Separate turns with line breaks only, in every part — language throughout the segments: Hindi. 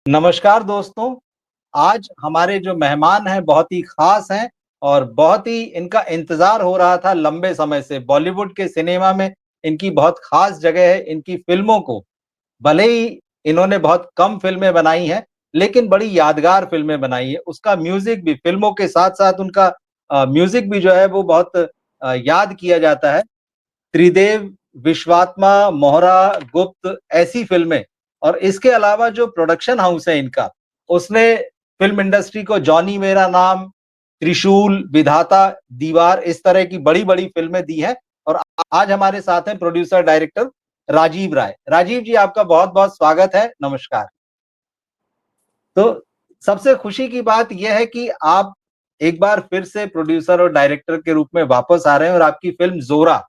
नमस्कार दोस्तों, आज हमारे जो मेहमान हैं बहुत ही ख़ास हैं और बहुत ही इनका इंतज़ार हो रहा था लंबे समय से। बॉलीवुड के सिनेमा में इनकी बहुत ख़ास जगह है, इनकी फ़िल्मों को भले ही इन्होंने बहुत कम फ़िल्में बनाई हैं, लेकिन बड़ी यादगार फ़िल्में बनाई हैं। उसका म्यूज़िक भी फ़िल्मों के साथ-साथ उनका म्यूज़िक भी जो है वो बहुत याद किया जाता है। त्रिदेव, विश्वात्मा, मोहरा, गुप्त ऐसी फ़िल्में और इसके अलावा जो प्रोडक्शन हाउस है इनका, उसने फ़िल्म इंडस्ट्री को जॉनी मेरा नाम, त्रिशूल, विधाता, दीवार इस तरह की बड़ी-बड़ी फ़िल्में दी हैं और आज हमारे साथ हैं प्रोड्यूसर डायरेक्टर राजीव राय। राजीव जी आपका बहुत-बहुत स्वागत है, नमस्कार। तो सबसे खुशी की बात ये है कि आप एक बार फिर से प्रोड्यूसर और डायरेक्टर के रूप में वापस आ रहे हैं और आपकी फ़िल्म ज़ोरा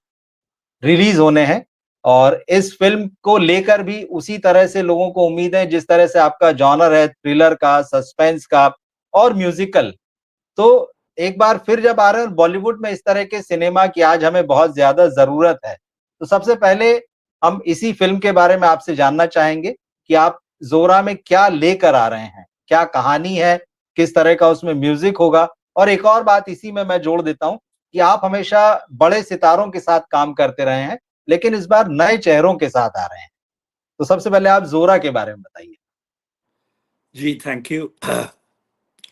रिलीज होने हैं और इस फ़िल्म को लेकर भी उसी तरह से लोगों को उम्मीद है जिस तरह से आपका जॉनर है थ्रिलर का, सस्पेंस का और म्यूज़िकल। तो एक बार फिर जब आ रहे हैं और बॉलीवुड में इस तरह के सिनेमा की आज हमें बहुत ज़्यादा ज़रूरत है। तो सबसे पहले हम इसी फ़िल्म के बारे में आपसे जानना चाहेंगे कि आप ज़ोरा में क्या लेकर आ रहे हैं? क्या कहानी है? किस तरह का उसमें म्यूज़िक होगा? और एक और बात इसी में मैं जोड़ देता हूँ कि आप हमेशा बड़े सितारों के साथ काम करते रहे हैं, लेकिन इस बार नए चेहरों के साथ आ रहे हैं। तो सबसे पहले आप ज़ोरा के बारे में बताइए।
जी, थैंक यू।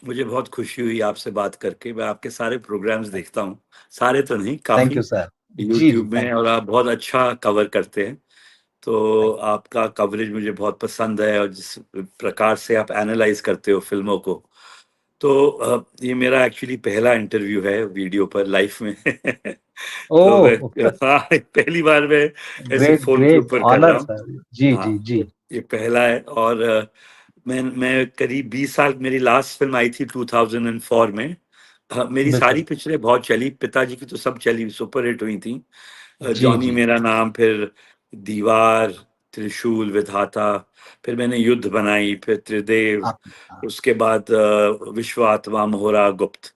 मुझे बहुत खुशी हुई आपसे बात करके। मैं आपके सारे प्रोग्राम्स देखता हूँ, सारे तो नहीं,
थैंक
काफ़ी
यू सर। जी, जी,
यूट्यूब में,
थैंक यू।
और आप बहुत अच्छा कवर करते हैं। तो
थैंक
आपका कवरेज मुझे बहुत पसंद है, और जिस प्रकार से आप एनालाइज़ करते हो फ़िल्मों को। तो ये मेरा एक्चुअली पहला इंटरव्यू है वीडियो पर लाइव में। तो मैं,
ओह!
हाँ, पहली बार मैं ऐसे
ग्रेट,
फ़ोन के
ग्रेट
ऊपर कर रहा
ऑनर
हूँ।
सर। जी, जी,
हाँ,
जी।
ये पहला है। और मैं करीब 20 साल, मेरी लास्ट फ़िल्म आई थी 2004 में। मेरी सारी
बिल्कुल।
पिक्चरें बहुत चली, पिताजी की तो सब चली, सुपर हिट हुई थीं।
जी,
जॉनी
जी।
मेरा नाम, फिर दीवार, त्रिशूल, विधाता, फिर मैंने युद्ध बनाई, फिर त्रिदेव,
आप हाँ,
उसके बाद विश्वात्मा, मोहरा, गुप्त।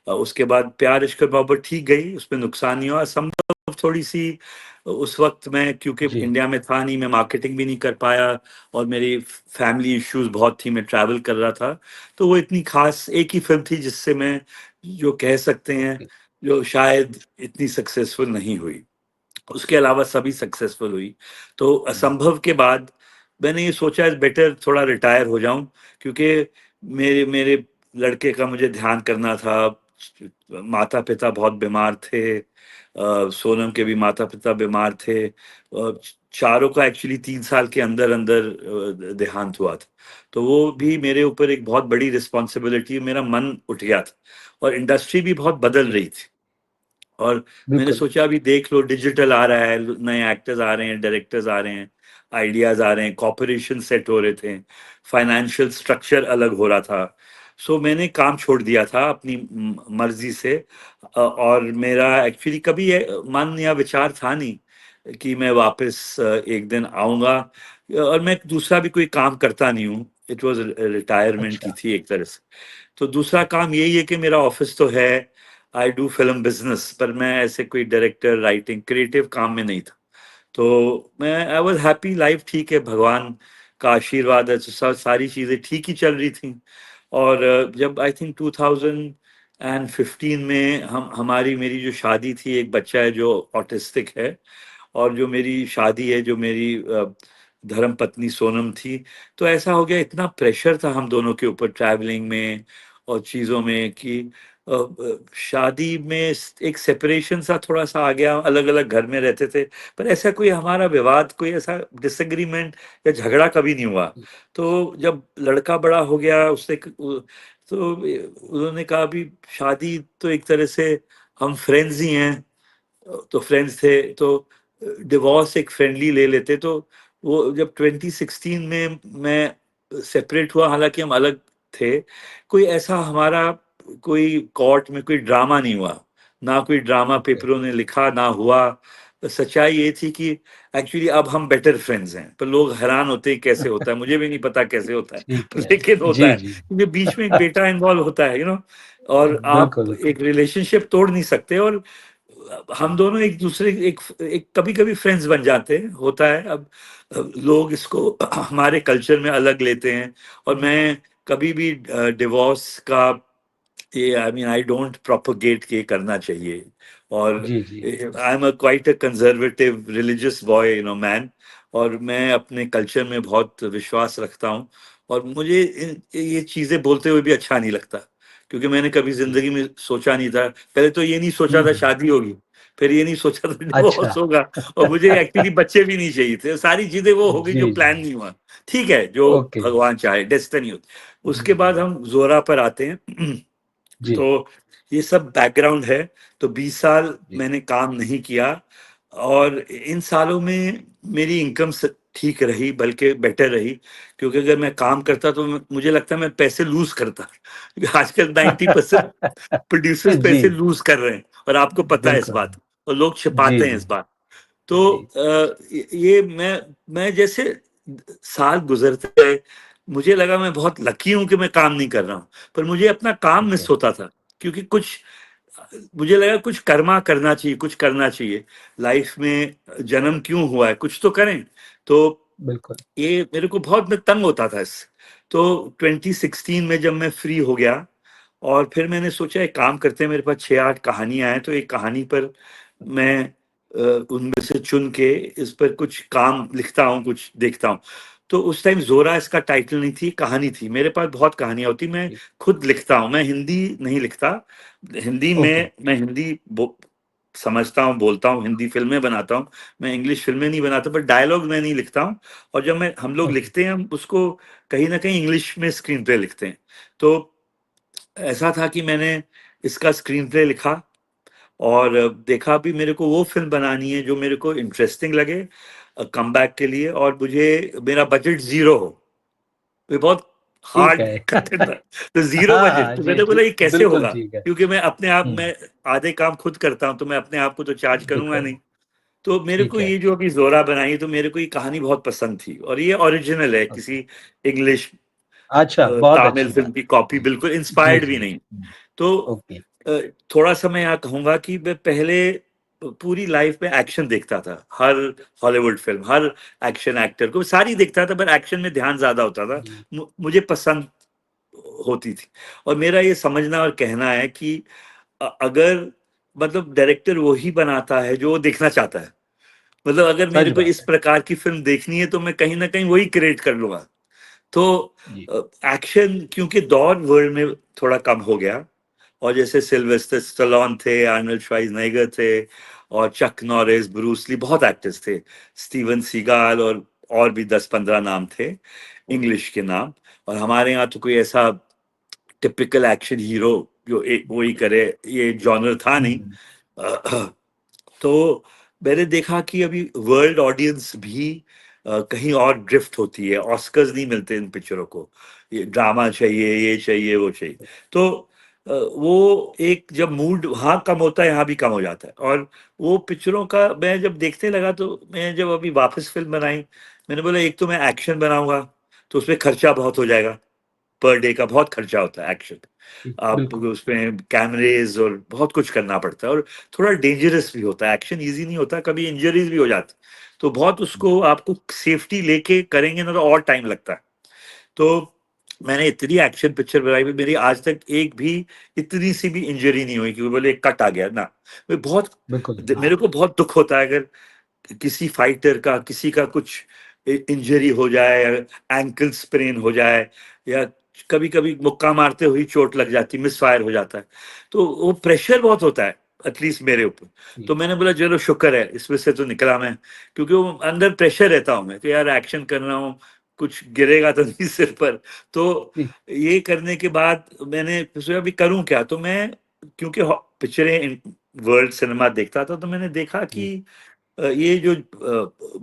उसके बाद प्यार इश्क और मोहब्बत ठीक गई, उसमें नुकसान नहीं हुआ। असंभव थोड़ी-सी, उस वक़्त मैं क्योंकि
जी,
इंडिया में था नहीं, मैं मार्केटिंग भी नहीं कर पाया, और मेरी फैमिली इश्यूज़ बहुत थी, मैं ट्रैवल कर रहा था। तो वो इतनी ख़ास एक ही फ़िल्म थी जिससे मैं, जो कह सकते हैं,
ओके।
जो शायद इतनी सक्सेसफुल नहीं हुई। उसके अलावा सभी सक्सेसफुल हुई। तो
हुँ,
असंभव के बाद मैंने ये सोचा इज़ बेटर थोड़ा रिटायर हो जाऊँ, क्योंकि मेरे मेरे लड़के का मुझे ध्यान करना था। माता-पिता बहुत बीमार थे। सोनम के भी माता-पिता बीमार थे। चारों का एक्चुअली 3 साल के अंदर-अंदर देहांत हुआ था। तो वो भी मेरे ऊपर एक बहुत बड़ी रिस्पॉन्सिबिलिटी, मेरा मन उठ गया था, और इंडस्ट्री भी बहुत बदल
जी,
रही थी। और मैंने
बिल्कुल।
सोचा अभी देख लो, डिजिटल आ रहा है, नए एक्टर्स आ रहे हैं, डायरेक्टर्स आ रहे हैं, आइडियाज़ आ रहे हैं, कॉर्पोरेशन सेट हो रहे थे, फाइनेंशियल स्ट्रक्चर अलग हो रहा था। सो मैंने काम छोड़ दिया था अपनी मर्ज़ी से। और मेरा एक्चुअली कभी मन या विचार था नहीं कि मैं वापस एक दिन आऊँगा। और मैं दूसरा भी कोई काम करता नहीं हूँ। इट वाज़ रिटायरमेंट की
अच्छा,
थी एक तरह से। तो दूसरा काम यही है कि मेरा ऑफ़िस तो है, आई डू फ़िल्म बिज़नेस, पर मैं ऐसे कोई डायरेक्टर, राइटिंग, क्रिएटिव काम में नहीं था। तो मैं आई वाज़ हैप्पी, लाइफ़ ठीक है, भगवान का आशीर्वाद है, तो सारी चीज़ें ठीक ही चल रही थीं। और जब आई थिंक 2015 में हमारी मेरी जो शादी थी, एक बच्चा है जो ऑटिस्टिक है, और जो मेरी शादी है, जो मेरी धर्मपत्नी सोनम थी। तो ऐसा हो गया, इतना प्रेशर था हम दोनों के ऊपर ट्रैवलिंग में और चीज़ों में, कि शादी में एक सेपरेशन सा थोड़ा-सा आ गया, अलग-अलग घर में रहते थे, पर ऐसा कोई हमारा विवाद, कोई ऐसा डिसएग्रीमेंट या झगड़ा कभी नहीं हुआ। तो जब लड़का बड़ा हो गया, तो उन्होंने कहा अभी शादी तो एक तरह से हम फ्रेंड्स ही हैं। तो फ्रेंड्स थे, तो डिवोर्स एक फ्रेंडली ले लेते। तो वो जब 2016 में मैं सेपरेट हुआ, हालाँकि हम अलग थे, कोई ऐसा हमारा कोई कोर्ट में कोई ड्रामा नहीं हुआ, ना कोई ड्रामा
ओके,
पेपरों ने लिखा, ना हुआ। सच्चाई ये थी कि एक्चुअली अब हम बेटर फ्रेंड्स हैं, पर लोग हैरान होते हैं कैसे होता है, मुझे भी नहीं पता कैसे होता है,
ठीक है।
लेकिन होता
जी,
है,
जी।
क्योंकि बीच में एक बेटा इन्वॉल्व होता है, और आप
बिल्कुल,
एक रिलेशनशिप तोड़ नहीं सकते। और हम दोनों एक दूसरे एक कभी कभी फ्रेंड्स बन जाते हैं, होता है। अब लोग इसको हमारे कल्चर में अलग लेते हैं, और मैं कभी भी डिवोर्स का ये, I mean, I don't propagate के करना चाहिए। और
जी जी
I am quite a conservative religious boy, man. और मैं अपने कल्चर में बहुत विश्वास रखता हूँ, और मुझे ये चीजें बोलते हुए भी अच्छा नहीं लगता, क्योंकि मैंने कभी
जी।
जिंदगी में सोचा नहीं था। पहले तो ये नहीं सोचा था
हम्म।
शादी होगी, फिर ये नहीं सोचा था
अच्छा।
डिवोर्स होगा, और मुझे एक्चुअली बच्चे भी नहीं चाहिए थे। सारी चीजें वो हो गई
जी
जो
जी।
प्लान नहीं हुआ। ठीक है, जो
ओके जी।
भगवान चाहे, डेस्टिनी होती। उसके बाद
हम्म,
हम जोरा पर आते हैं।
जी
तो ये सब बैकग्राउंड है। तो 20 साल
जी।
मैंने काम नहीं किया, और इन सालों में मेरी इनकम ठीक रही, बल्कि बेटर रही। क्योंकि अगर मैं काम करता तो मुझे लगता है मैं पैसे लूज करता, क्योंकि आजकल 90% प्रोड्यूसर्स
जी।
पैसे लूज कर रहे हैं, और आपको पता है इस
बिल्कुल।
बात, और लोग
जी
छिपाते हैं
जी
इस बात। तो
जी।
ये मैं जैसे साल गुजरते गए, मुझे लगा मैं बहुत लकी हूं कि मैं काम नहीं कर रहा हूं, पर मुझे अपना काम
ठीक
मिस
है।
होता था। क्योंकि कुछ, मुझे लगा कुछ कर्मा करना चाहिए, कुछ करना चाहिए लाइफ में। जन्म क्यों हुआ है, कुछ तो करें। तो
बिल्कुल।
ये मेरे को बहुत, मैं तंग होता था इससे। तो 2016 में जब मैं फ्री हो गया, और फिर मैंने सोचा एक काम करते हैं, मेरे पास 6-8 कहानियां हैं, तो एक कहानी पर मैं उनमें से चुन के इस पर कुछ काम लिखता हूँ, कुछ देखता हूँ। तो उस टाइम जोरा इसका टाइटल नहीं थी, कहानी थी। मेरे पास बहुत कहानियां होती, मैं
जी।
खुद लिखता हूँ, मैं हिंदी नहीं लिखता। हिंदी
ओके।
में मैं हिंदी समझता हूँ, बोलता हूँ, हिंदी फिल्में बनाता हूँ। मैं इंग्लिश फिल्में नहीं बनाता, पर डायलॉग मैं नहीं लिखता हूँ। और जब मैं हम लोग
ओके।
लिखते हैं, हम उसको कहीं ना कहीं इंग्लिश में स्क्रीन प्ले लिखते हैं। तो ऐसा था कि मैंने इसका स्क्रीन प्ले लिखा, और देखा भी मेरे को वो फिल्म बनानी है जो मेरे को इंटरेस्टिंग लगे कमबैक के लिए, और मुझे मेरा बजट जीरो हो। ये बहुत
ठीक
हार्ड
है।
कंटेंट था। तो जीरो
हाँ
बजट,
हाँ
तो
जी
मैंने
जी।
बोला ये कैसे
बिल्कुल
होगा,
ठीक है।
क्योंकि मैं अपने आप
हम्म।
मैं आधे काम खुद करता हूँ, तो मैं अपने आप को तो चार्ज करूंगा
बिल्कुल।
नहीं। तो मेरे
ठीक
को
है।
ये जो अभी जोरा बनाई, तो मेरे को ये कहानी बहुत पसंद थी, और ये ओरिजिनल है,
ओके।
किसी इंग्लिश
अच्छा, बहुत
तामिल
अच्छी
फिल्म
बात
की
है।
कॉपी,
जी
बिल्कुल
जी
इंस्पायर्ड भी
जी।
नहीं। तो
ओके।
अ, थोड़ा सा मैं यहाँ कहूंगा कि मैं पहले पूरी लाइफ में एक्शन देखता था, हर हॉलीवुड फिल्म, हर एक्शन एक्टर को सारी देखता था, पर एक्शन में ध्यान ज्यादा होता था।
जी।
मुझे पसंद होती थी। और मेरा ये समझना और कहना है कि अगर, मतलब डायरेक्टर वही बनाता है जो वो देखना चाहता है। मतलब अगर
सच
मेरे को
बात
इस
है।
प्रकार की फिल्म देखनी है, तो मैं कहीं ना कहीं वही क्रिएट कर लूंगा। तो
जी।
एक्शन क्योंकि दौर वर्ल्ड में थोड़ा कम हो गया, और जैसे सिल्वेस्टर स्टैलोन थे, आर्नल्ड श्वार्ज़नेगर थे, और चक नॉरिस, ब्रूस ली, बहुत एक्टर्स थे, स्टीवन सीगाल, और भी 10-15 नाम थे, इंग्लिश के नाम। और हमारे यहाँ तो कोई ऐसा टिपिकल एक्शन हीरो जो वही करे, ये जॉनर था नहीं।
हम्म,
तो मैंने देखा कि अभी वर्ल्ड ऑडियंस भी कहीं और ड्रिफ्ट होती है, ऑस्कर्स नहीं मिलते इन पिक्चरों को, ये ड्रामा चाहिए, ये चाहिए, वो चाहिए। तो वो एक जब मूड वहाँ कम होता है, यहाँ भी कम हो जाता है। और वो पिक्चरों का मैं जब देखने लगा, तो मैं जब अभी वापस फिल्म बनाई, मैंने बोला एक तो मैं एक्शन बनाऊंगा, तो उसमें खर्चा बहुत हो जाएगा, पर डे का बहुत खर्चा होता है एक्शन। आप
बिल्कुल।
उसमें कैमरेज और बहुत कुछ करना पड़ता है, और थोड़ा डेंजरस भी होता है, एक्शन इजी नहीं होता, कभी इंजरीज भी हो जाती। तो बहुत उसको आपको सेफ्टी लेके करेंगे ना, तो और टाइम लगता है। तो मैंने इतनी एक्शन पिक्चर बनाई, मेरी आज तक एक भी इतनी सी भी इंजरी नहीं हुई कि वो बोले कट आ गया ना। मैं बहुत,
बिल्कुल। हाँ।
मेरे को बहुत दुख होता है अगर किसी फाइटर का, किसी का कुछ इंजरी हो जाए, एंकल स्प्रेन हो जाए, या कभी कभी मुक्का मारते हुए चोट लग जाती, मिस फायर हो जाता है। तो वो प्रेशर बहुत होता है, एटलीस्ट मेरे ऊपर।
जी
तो मैंने बोला चलो शुक्र है, इसमें से तो निकला मैं। क्योंकि वो अंदर प्रेशर रहता हूँ मैं कि यार एक्शन कर रहा हूँ, कुछ गिरेगा तो नहीं सिर पर। तो
जी।
ये करने के बाद मैंने सोचा अभी करूँ क्या। तो मैं, क्योंकि पिक्चरें वर्ल्ड सिनेमा देखता था, तो मैंने देखा
जी।
कि ये जो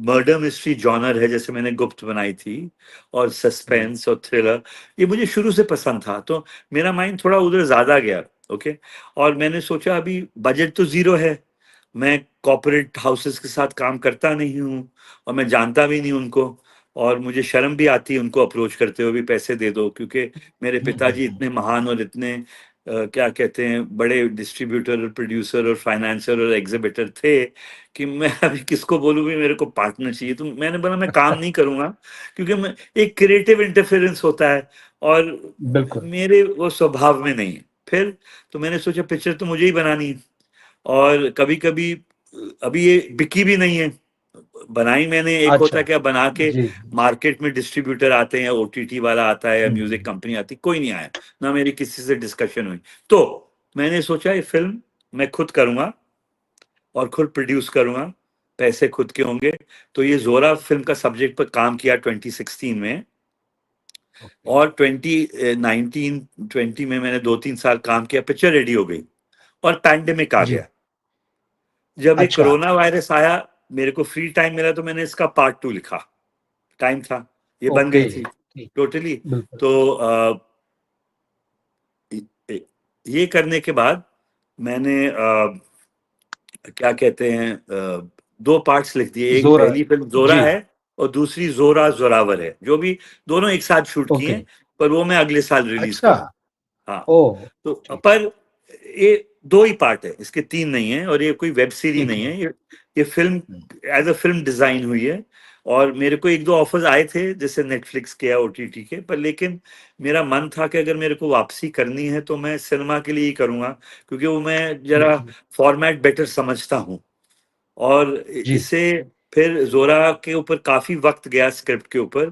मर्डर मिस्ट्री जॉनर है, जैसे मैंने गुप्त बनाई थी, और
जी।
सस्पेंस और थ्रिलर, ये मुझे शुरू से पसंद था। तो मेरा माइंड थोड़ा उधर ज्यादा गया। ओके। और मैंने सोचा अभी बजट तो जीरो है, मैं कॉर्पोरेट हाउसेस के साथ काम करता नहीं हूँ, और मैं जानता भी नहीं उनको, और मुझे शर्म भी आती है उनको अप्रोच करते हुए भी पैसे दे दो, क्योंकि मेरे पिताजी
हम्म।
इतने महान और इतने क्या कहते हैं, बड़े डिस्ट्रीब्यूटर और प्रोड्यूसर और फाइनेंसर और एग्जीबिटर थे कि मैं अभी किसको बोलूं भी मेरे को पार्टनर चाहिए, तो मैंने बोला मैं काम नहीं करूंगा, क्योंकि मैं एक क्रिएटिव इंटरफेरेंस होता है और
बिल्कुल।
मेरे वो स्वभाव में नहीं है। फिर तो मैंने सोचा पिक्चर तो मुझे ही बनानी है, और कभी कभी अभी ये बिकी भी नहीं है, बनाई मैंने, एक होता
अच्छा।
है क्या बना के
जी।
मार्केट में डिस्ट्रीब्यूटर आते हैं, ओटीटी वाला आता है या म्यूजिक
हम्म।
कंपनी आती, कोई नहीं आया, ना मेरी किसी से डिस्कशन हुई। तो मैंने सोचा ये फिल्म मैं खुद करूंगा और खुद प्रोड्यूस करूंगा, पैसे खुद के होंगे। तो ये जोरा फिल्म का सब्जेक्ट पर काम किया 2016 में,
ओके।
और 2019-20 में मैंने 2-3 साल काम किया, पिक्चर रेडी हो गई और पैंडेमिक आ
जी।
गया। जब ये
अच्छा।
कोरोना वायरस आया, मेरे को फ्री टाइम मिला तो मैंने इसका पार्ट 2 लिखा, टाइम था, ये बन
ओके।
गई थी
ठीक।
टोटली।
बिल्कुल।
तो ये करने के बाद मैंने क्या कहते हैं, 2 पार्ट्स लिख दिए, एक
जोरा।
पहली फिल्म जोरा
जी।
है और दूसरी जोरा जोरावर है, जो भी दोनों एक साथ शूट किए
ओके।
हैं, पर वो मैं अगले साल रिलीज
अच्छा।
करूँ। हाँ,
ओह।
तो
ठीक।
पर ये 2 ही पार्ट है, इसके 3 नहीं है, और ये कोई वेब सीरीज
ठीक
नहीं
है।
है, ये film
hmm.
As a film design हुई है। और मेरे को 1-2 ऑफर्स आए थे जैसे नेटफ्लिक्स के या ओटीटी के, पर लेकिन मेरा मन था कि अगर मेरे को वापसी करनी है तो मैं सिनेमा के लिए ही करूंगा, क्योंकि वो मैं जरा
बिल्कुल।
फॉर्मेट बेटर समझता हूँ। और
जी।
इसे फिर जोरा के ऊपर काफी वक्त गया स्क्रिप्ट के ऊपर।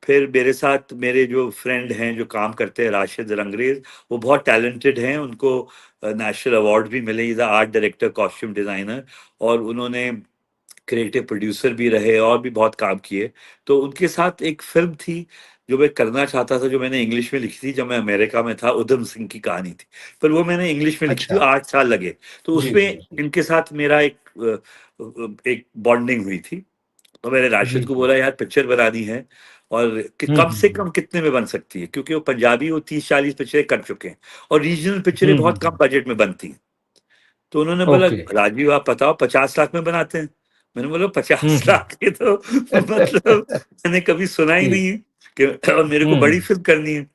फिर मेरे साथ मेरे जो फ्रेंड हैं जो काम करते हैं, राशिद रंगरेज, वो बहुत टैलेंटेड हैं, उनको नेशनल अवार्ड भी मिले, is art director, costume designer, और उन्होंने क्रिएटिव प्रोड्यूसर भी रहे और भी बहुत काम किए। तो उनके साथ एक फिल्म थी जो मैं करना चाहता था, जो मैंने इंग्लिश में लिखी थी जब मैं अमेरिका में था, उधम सिंह की कहानी थी, पर वो मैंने इंग्लिश में लिखी थी,
अच्छा।
8 साल लगे। तो
जी
उसमें
जी जी।
इनके साथ मेरा एक बॉन्डिंग हुई थी। तो मैंने
जी
राशिद को
जी।
बोला यार पिक्चर बनानी है, और कम से कम कितने में बन सकती है, क्योंकि वो पंजाबी, वो 30-40 पिक्चरें कर चुके हैं और रीजनल पिक्चरें बहुत कम
हम्म।
बजट में बनती हैं। तो उन्होंने बोला
ओके।
राजीव आप बताओ 50 लाख में बनाते हैं। मैंने बोला पचास
हम्म।
लाख ये तो मतलब मैंने कभी सुना ही
ठीक।
नहीं है कि, और मेरे को बड़ी
हम्म।
फिल्म करनी है।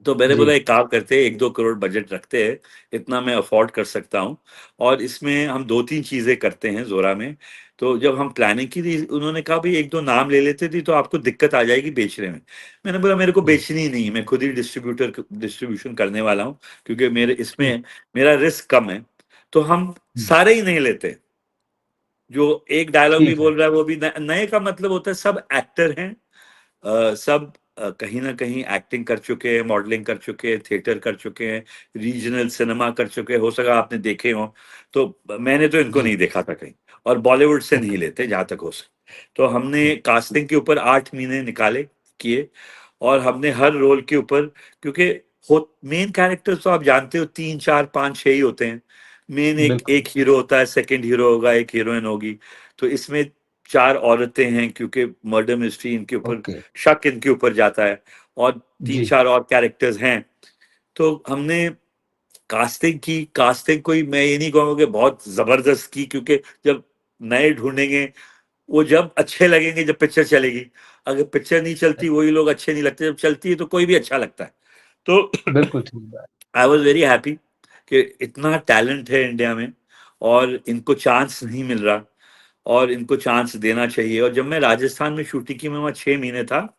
तो मैंने
जी।
बोला एक काम करते हैं, 1-2 करोड़ बजट रखते हैं, इतना मैं अफोर्ड कर सकता हूँ, और इसमें हम 2-3 चीजें करते हैं जोरा में। तो जब हम प्लानिंग की थी, उन्होंने कहा भाई 1-2 नाम ले लेते थे तो आपको दिक्कत आ जाएगी बेचने में। मैंने बोला मेरे को
जी।
बेचनी ही नहीं है, मैं खुद ही डिस्ट्रीब्यूशन करने वाला हूँ, क्योंकि मेरे
ठीक।
इसमें मेरा रिस्क कम है। तो हम सारे ही नहीं लेते, जो एक डायलॉग भी
ठीक है।
बोल रहा है वो भी नए का मतलब होता है सब एक्टर हैं, सब कहीं ना कहीं एक्टिंग कर चुके हैं, मॉडलिंग कर चुके हैं, थिएटर कर चुके हैं, रीजनल सिनेमा कर चुके हैं, हो सका आपने देखे हो। तो मैंने तो इनको
जी।
नहीं देखा था कहीं, और बॉलीवुड से नहीं
ओके।
लेते जहां तक हो सके। तो हमने
ठीक।
कास्टिंग के ऊपर 8 महीने निकाले, किए, और हमने हर रोल के ऊपर, क्योंकि हो मेन कैरेक्टर्स तो आप जानते हो 3-4-5-6 ही होते हैं। मेन एक
बिल्कुल।
एक हीरो होता है, सेकंड हीरो होगा, एक हीरोइन होगी। तो इसमें 4 औरतें हैं, क्योंकि मर्डर मिस्ट्री इनके ऊपर,
ओके।
शक इनके ऊपर जाता है, और तीन
जी।
चार और कैरेक्टर्स हैं। तो हमने कास्टिंग की, कास्टिंग कोई मैं ये नहीं कहूँगा कि बहुत जबरदस्त की, क्योंकि जब नए ढूंढेंगे, वो जब अच्छे लगेंगे जब पिक्चर चलेगी। अगर पिक्चर नहीं चलती वही लोग अच्छे नहीं लगते, जब चलती है तो कोई भी अच्छा लगता है। तो
बिल्कुल ठीक बात।
आई वॉज वेरी हैप्पी कि इतना टैलेंट है इंडिया में और इनको चांस नहीं मिल रहा, और इनको चांस देना चाहिए। और जब मैं राजस्थान में शूटिंग की, मैं वहाँ 6 महीने था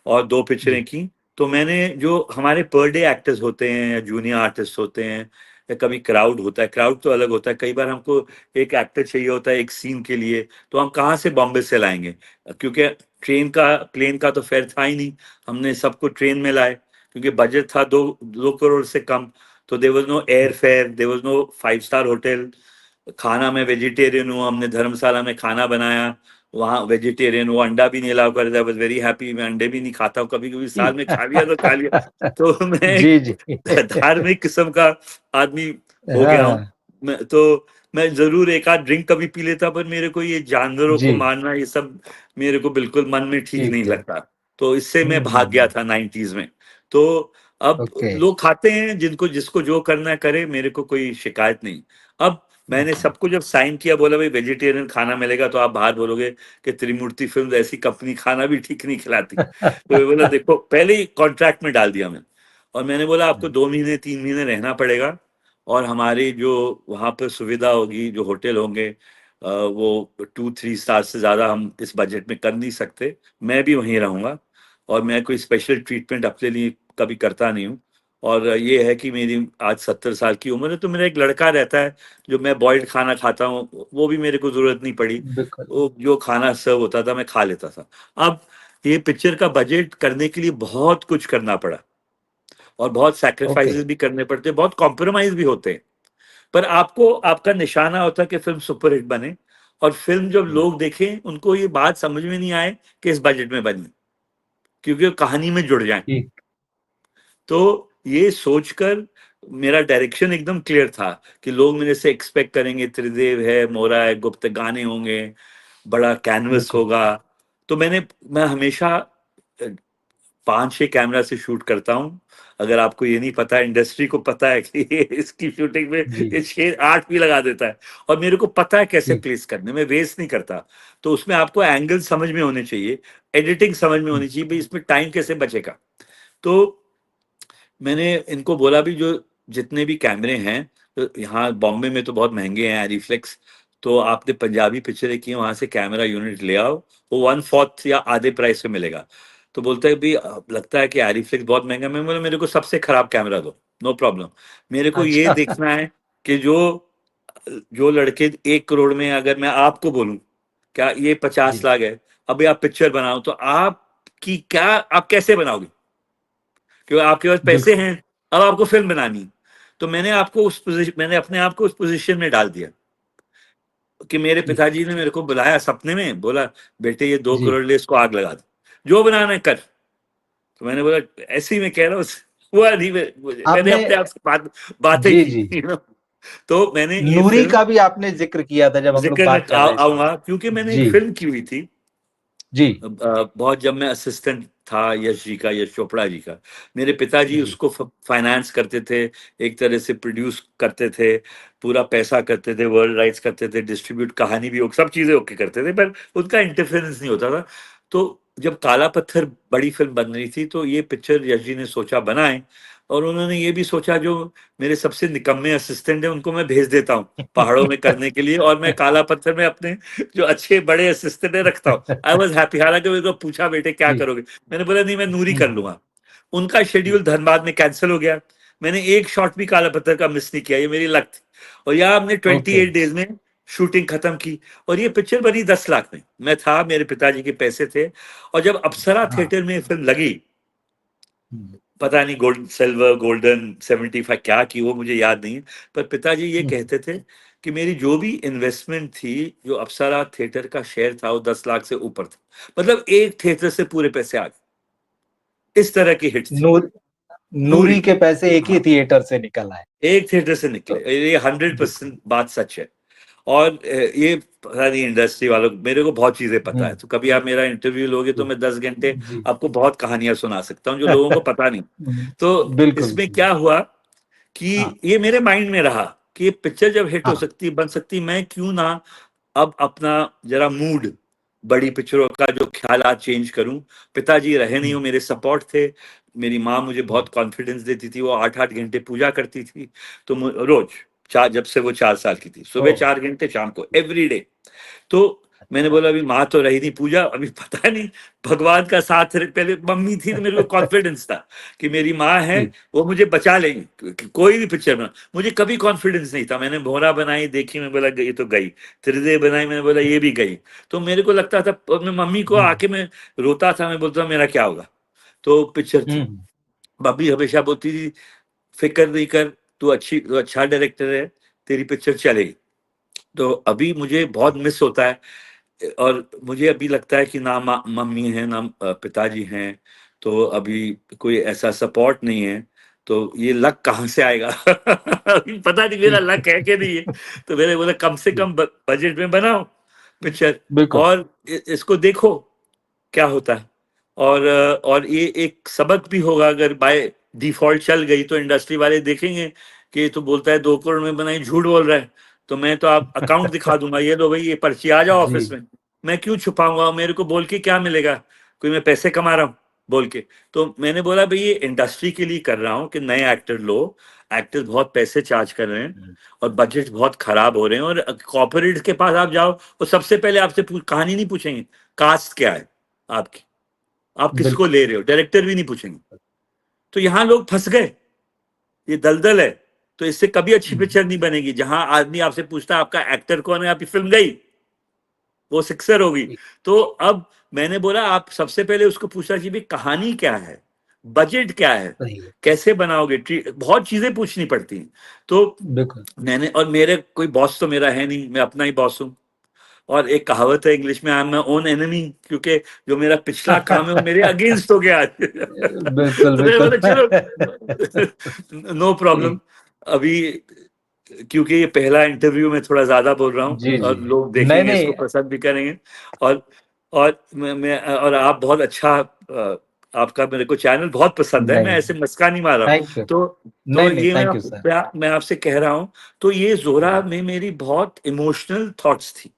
और 2 पिक्चरें
जी।
की। तो मैंने, जो हमारे पर डे एक्टर्स होते हैं या जूनियर आर्टिस्ट होते हैं, या कभी क्राउड होता है, क्राउड तो अलग होता है, कई बार हमको एक एक्टर चाहिए होता है एक सीन के लिए, तो हम कहाँ से बॉम्बे से लाएंगे, क्योंकि ट्रेन का, प्लेन का तो फेयर था ही नहीं। हमने सबको ट्रेन में लाए, क्योंकि बजट था 2 करोड़ से कम। तो there was no air fare, there was no 5 star hotel. खाना, मैं वेजिटेरियन हूँ, हमने धर्मशाला में खाना बनाया, वहाँ वेजिटेरियन, वो अंडा भी नहीं अलाउ कर रहा, वाज वेरी हैप्पी। मैं अंडे भी नहीं खाता हूँ, कभी कभी साल में खा लिया तो खा लिया। तो मैं एक
जी जी।
धार्मिक किस्म का आदमी हो गया हूँ।
हाँ।
मैं जरूर एक आध ड्रिंक कभी पी लेता, पर मेरे को ये जानवरों को
जी।
मारना ये सब मेरे को बिल्कुल मन में ठीक
ठीक
नहीं
ठीक।
लगता। तो इससे मैं भाग गया
हम्म।
था 90s में। तो अब
ओके।
लोग खाते हैं, जिनको जिसको जो करना है करे, मेरे को कोई शिकायत नहीं। अब मैंने सबको जब साइन किया, बोला भाई वेजिटेरियन खाना मिलेगा, तो आप बाहर बोलोगे कि त्रिमूर्ति फिल्म ऐसी कंपनी खाना भी ठीक नहीं खिलाती। तो मैं बोला देखो, पहले ही कॉन्ट्रैक्ट में डाल दिया मैंने। और मैंने बोला आपको 2 महीने 3 महीने रहना पड़ेगा, और हमारी जो वहाँ पर सुविधा होगी, जो होटल होंगे, वो 2-3 स्टार से ज़्यादा हम इस बजट में कर नहीं सकते, मैं भी वहीं रहूँगा, और मैं कोई स्पेशल ट्रीटमेंट अपने लिए कभी करता नहीं हूँ। और ये है कि मेरी आज 70 साल की उम्र है, तो मेरा एक लड़का रहता है, जो मैं बॉइल्ड खाना खाता हूँ, वो भी मेरे को ज़रूरत नहीं पड़ी,
बिल्कुल।
वो जो खाना सर्व होता था मैं खा लेता था। अब ये पिक्चर का बजट करने के लिए बहुत कुछ करना पड़ा, और बहुत
ओके।
सैक्रिफाइसेस भी करने पड़ते हैं, बहुत कॉम्प्रोमाइज़ भी होते हैं। पर आपको आपका निशाना होता है कि फ़िल्म सुपरहिट बने, और फ़िल्म जब लोग देखें, उनको ये बात समझ में नहीं आए कि इस बजट में बनी, क्योंकि वो कहानी में जुड़ जाएँ।
ठीक।
तो ये सोचकर मेरा डायरेक्शन एकदम क्लियर था कि लोग मेरे से एक्सपेक्ट करेंगे, त्रिदेव है, मोरा है, गुप्त गाने होंगे, बड़ा कैनवस
बिल्कुल।
होगा। तो मैं हमेशा 5-6 कैमरा से शूट करता हूँ। अगर आपको ये नहीं पता है, इंडस्ट्री को पता है कि ये इसकी शूटिंग में
जी।
ये 6-8 भी लगा देता है, और मेरे को पता है कैसे
ठीक।
प्लेस करने में, वेस्ट नहीं करता। तो उसमें आपको एंगल समझ में होने चाहिए, एडिटिंग समझ में
हुँ।
होनी चाहिए, भई इसमें टाइम कैसे बचेगा। तो मैंने इनको बोला भी, जो जितने भी कैमरे हैं, तो यहाँ बॉम्बे में तो बहुत महँगे हैं एरीफ्लेक्स, तो आपने पंजाबी पिक्चरें की हैं, वहाँ से कैमरा यूनिट ले आओ, वो 1/4 या आधे प्राइस में मिलेगा। तो बोलता है भई लगता है कि एरीफ्लेक्स बहुत महँगा है। मैंने बोला मेरे को सबसे खराब कैमरा दो, नो प्रॉब्लम। मेरे को ये
अच्छा।
देखना है कि जो लड़के 1 करोड़ में, अगर मैं आपको बोलूँ, क्या ये 50
जी।
लाख है, अभी आप पिक्चर बनाओ, तो आप कैसे बनाओगे? क्योंकि आपके पास पैसे
बिल्कुल।
हैं, अब आपको फ़िल्म बनानी है। तो मैंने अपने आप को उस पोज़ीशन में डाल दिया, कि मेरे
ठीक।
पिताजी ने मेरे को बुलाया सपने में, बोला, "बेटे ये 2
जी।
करोड़ ले, इसको आग लगा दे। जो बनाना है कर।" तो मैंने बोला, ऐसे ही मैं कह रहा हूँ, हुआ नहीं, मैंने
आपने
अपने आप से बातें
जी,
की,
जी।
You know. तो मैंने ये
नूरी
फ़िल्म
का भी आपने ज़िक्र किया था जब हम लोग
ज़िक्र में
बात कर रहे थे।
आऊँगा, क्योंकि मैंने एक
जी।
फ़िल्म की हुई थी,
जी।
बहुत, जब मैं असिस्टेंट था यश जी का, यश चोपड़ा जी का। मेरे पिताजी
जी।
उसको फाइनेंस करते थे, एक तरह से प्रोड्यूस करते थे, पूरा पैसा करते थे, वर्ल्ड राइट्स करते थे, डिस्ट्रीब्यूट, कहानी भी सब चीज़ें ओके करते थे, पर उनका इंटरफेरेंस नहीं होता था। तो जब काला पत्थर बड़ी फिल्म बन रही थी, तो ये पिक्चर यश जी ने सोचा बनाए, और उन्होंने ये भी सोचा, जो मेरे सबसे निकम्मे असिस्टेंट हैं उनको मैं भेज देता हूँ पहाड़ों में करने के लिए, और मैं काला पत्थर में अपने जो अच्छे बड़े असिस्टेंट है रखता हूँ। I was happy. हालाँकि मेरे को पूछा, बेटे क्या
जी।
करोगे? मैंने बोला नहीं, मैं नूरी
हुँ,
कर
हुँ।
लूँगा। उनका शेड्यूल
जी।
धनबाद में कैंसल हो गया। मैंने एक शॉट भी काला पत्थर का मिस नहीं किया, ये मेरी लक थी। और यहाँ हमने
ओके।
28 डेज़ में शूटिंग खत्म की, और ये पिक्चर बनी 10 लाख में। मैं था, मेरे पिताजी के पैसे थे, और जब अप्सरा
हाँ।
थिएटर में ये फ़िल्म लगी,
हुँ।
पता नहीं सिल्वर, गोल्डन 75 क्या की, वो मुझे याद नहीं है। पर पिताजी ये
हुँ,
कहते थे कि मेरी जो भी इन्वेस्टमेंट थी, जो अप्सरा थिएटर का शेयर था, वो 10 लाख से ऊपर था। मतलब एक थिएटर से पूरे पैसे आ गए। इस तरह की हिट थी।
नूर
नूरी।
नूरी के पैसे एक ही
हाँ,
थिएटर से निकल आए।
एक थिएटर से निकले।
तो
ये
बिल्कुल।
100% बात सच है। और ये पता नहीं, इंडस्ट्री वालों, मेरे को बहुत चीज़ें पता है।
हुँ।
तो कभी आप मेरा इंटरव्यू लोगे, तो
जी।
मैं 10 घंटे
जी।
आपको बहुत कहानियाँ सुना सकता हूँ, जो लोगों को पता नहीं। तो
बिल्कुल।
इसमें क्या हुआ
हाँ।
कि ये मेरे माइंड में रहा कि ये पिक्चर जब हिट हो
हाँ।
सकती है, बन सकती है, मैं क्यों ना अब अपना जरा मूड, बड़ी पिक्चरों का जो ख्यालात चेंज करूं। पिताजी रहे नहीं,
हुँ,
वो मेरे सपोर्ट थे। मेरी माँ मुझे
हुँ।
बहुत कॉन्फिडेंस देती थी, वो 8-8 घंटे पूजा करती थी। तो रोज चार, जब से वो 4 साल की थी, सुबह
ओह!
4 घंटे, शाम को, एवरीडे। तो मैंने
अच्छा।
बोला अभी माँ तो रही नहीं, पूजा अभी पता नहीं, भगवान का साथ पहले मम्मी थी, तो मेरे को कॉन्फिडेंस था कि मेरी माँ है,
जी।
वो मुझे बचा लेगी, कोई भी पिक्चर में। मुझे कभी कॉन्फिडेंस नहीं था। मैंने भोरा बनाई, देखी, मैं बोला ये तो गई। त्रिदेव बनाई, मैंने बोला ये भी गई। तो मेरे को लगता था, और मैं मम्मी को
हुँ,
आके मैं रोता था, मैं बोलता मेरा क्या होगा। तो पिक्चर थी,
हुँ।
भाभी हमेशा बोलती थी, फिक्र नहीं कर, तू अच्छा डायरेक्टर है, तेरी पिक्चर चलेगी। तो अभी मुझे बहुत मिस होता है, और मुझे अभी लगता है कि ना मम्मी है, ना पिताजी हैं, तो अभी कोई ऐसा सपोर्ट नहीं है। तो ये लक कहाँ से आएगा? अभी पता नहीं मेरा
ठीक।
लक है कि नहीं है। तो मैंने बोला कम से
जी।
कम बजट में बनाओ पिक्चर,
बिल्कुल।
और इसको देखो क्या होता है। और ये एक सबक भी होगा, अगर बाय डिफ़ॉल्ट चल गई, तो इंडस्ट्री वाले देखेंगे कि ये तो बोलता है 2 करोड़ में बनाई, झूठ बोल रहा है। तो मैं तो आप अकाउंट दिखा दूँगा, ये लो भई, ये पर्ची, आ जाओ
जी।
ऑफ़िस में। मैं क्यों छुपाऊँगा? मेरे को बोल के क्या मिलेगा? कोई मैं पैसे कमा रहा हूँ? बोल के। तो मैंने बोला भाई ये इंडस्ट्री के लिए कर रहा हूँ कि नए एक्टर लो, एक्टर्स बहुत पैसे चार्ज कर रहे हैं और बजट बहुत खराब हो रहे हैं, और कॉर्पोरेट के पास आप जाओ वो सबसे पहले आपसे कहानी नहीं पूछेंगे, कास्ट क्या है आपकी, आप किसको
बिल्कुल।
ले रहे हो, डायरेक्टर भी नहीं पूछेंगे। तो यहाँ लोग फंस गए, ये दलदल है। तो इससे कभी अच्छी पिक्चर नहीं बनेगी जहां आदमी आपसे पूछता है आपका एक्टर कौन है, आपकी फिल्म गई, वो सिक्सर होगी। तो अब मैंने बोला आप सबसे पहले उसको पूछना चाहिए भाई कहानी क्या है, बजट क्या है,
सही है।
कैसे बनाओगे, बहुत चीजें पूछनी पड़ती हैं। तो
बिल्कुल।
मैंने, और मेरे कोई बॉस तो मेरा है नहीं, मैं अपना ही बॉस हूँ। और एक कहावत है इंग्लिश में, I am my own enemy, क्योंकि जो मेरा पिछला काम है वो मेरे अगेंस्ट हो गया आज।
बिल्कुल
तो मैंने
बिल्कुल।
बोला चलो नो प्रॉब्लम। अभी क्योंकि ये पहला इंटरव्यू में थोड़ा ज्यादा बोल रहा हूँ
जी जी।
और लोग
नहीं
देखेंगे
नहीं।
इसको पसंद भी करेंगे। और मैं और आप बहुत अच्छा, आपका मेरे को चैनल बहुत पसंद है, मैं
नहीं,
ऐसे मस्का नहीं मार रहा हूँ।
Thank you.
तो
नहीं नहीं,
ये
थैंक यू सर।
मैं आपसे कह रहा हूँ, तो ये जोरा में मेरी बहुत इमोशनल थॉट्स थी।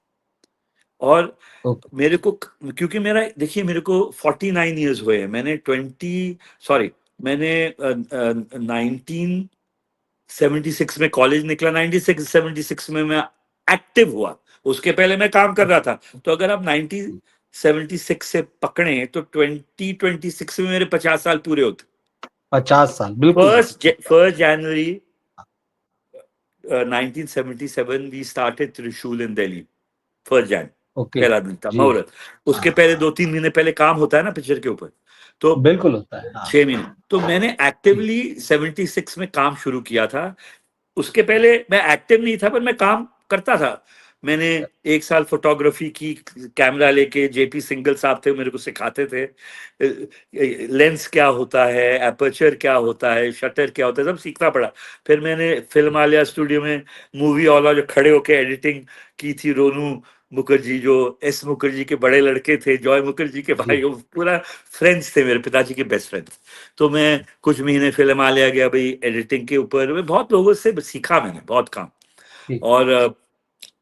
और
ओके।
मेरे को, क्योंकि मेरा देखिए मेरे को 49 ईयर्स हुए हैं, मैंने 20 सॉरी मैंने 1976 में कॉलेज निकला, 1976 में मैं एक्टिव हुआ, उसके पहले मैं काम कर रहा था। तो अगर आप 1976 से पकड़े तो 2026 में मेरे 50 साल पूरे होते।
50 साल, बिल्कुल sir.
First January 1977 we started Trishul in Delhi, first Jain,
okay.
पहला दिन था
जी।
मुहूर्त। उसके पहले
हाँ,
2-3 महीने पहले काम होता है ना पिक्चर के ऊपर, तो
बिल्कुल होता है, हाँ।
6 महीने। तो मैंने
जी।
एक्टिवली 76 में काम शुरू किया था। उसके पहले मैं एक्टिव नहीं था पर मैं काम करता था। मैंने 1 साल फोटोग्राफी की, कैमरा लेके, जेपी सिंगल साहब थे मेरे को सिखाते थे लेंस क्या होता है, एपर्चर क्या होता है, शटर क्या होता है, सब सीखना पड़ा। फिर मैंने फिल्म आलिया स्टूडियो में मूवी वाला जो खड़े होके एडिटिंग की थी, रोनू मुखर्जी जो एस मुखर्जी के बड़े लड़के थे, जॉय मुखर्जी के भाई,
जी।
वो पूरा फ्रेंड्स थे, मेरे पिताजी के बेस्ट फ्रेंड्स। तो मैं कुछ महीने फिल्म आ लिया गया भाई एडिटिंग के ऊपर, मैं बहुत लोगों से सीखा, मैंने बहुत काम।
ठीक।
और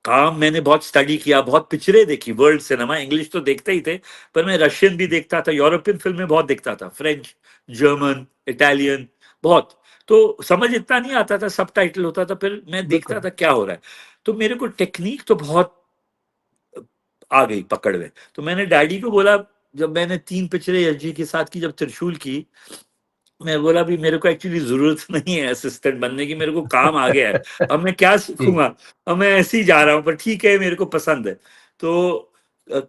काम मैंने बहुत स्टडी किया, बहुत पिक्चरें देखी, वर्ल्ड सिनेमा, इंग्लिश तो देखते ही थे पर मैं रशियन भी देखता था, यूरोपियन फिल्में बहुत देखता था, फ्रेंच, जर्मन, इटालियन, बहुत। तो समझ इतना नहीं आता था, सब टाइटल होता था, फिर मैं देखता
बिल्कुल।
था क्या हो रहा है। तो मेरे को टेक्निक तो बहुत आ गई पकड़ में। तो मैंने डैडी को बोला, जब मैंने 3 पिक्चरें एस जी के साथ की, जब त्रिशूल की, मैं बोला भी मेरे को एक्चुअली जरूरत नहीं है असिस्टेंट बनने की, मेरे को काम आ गया है, अब मैं क्या
जी।
सीखूंगा, अब मैं ऐसे ही जा रहा हूँ, पर ठीक है मेरे को पसंद है। तो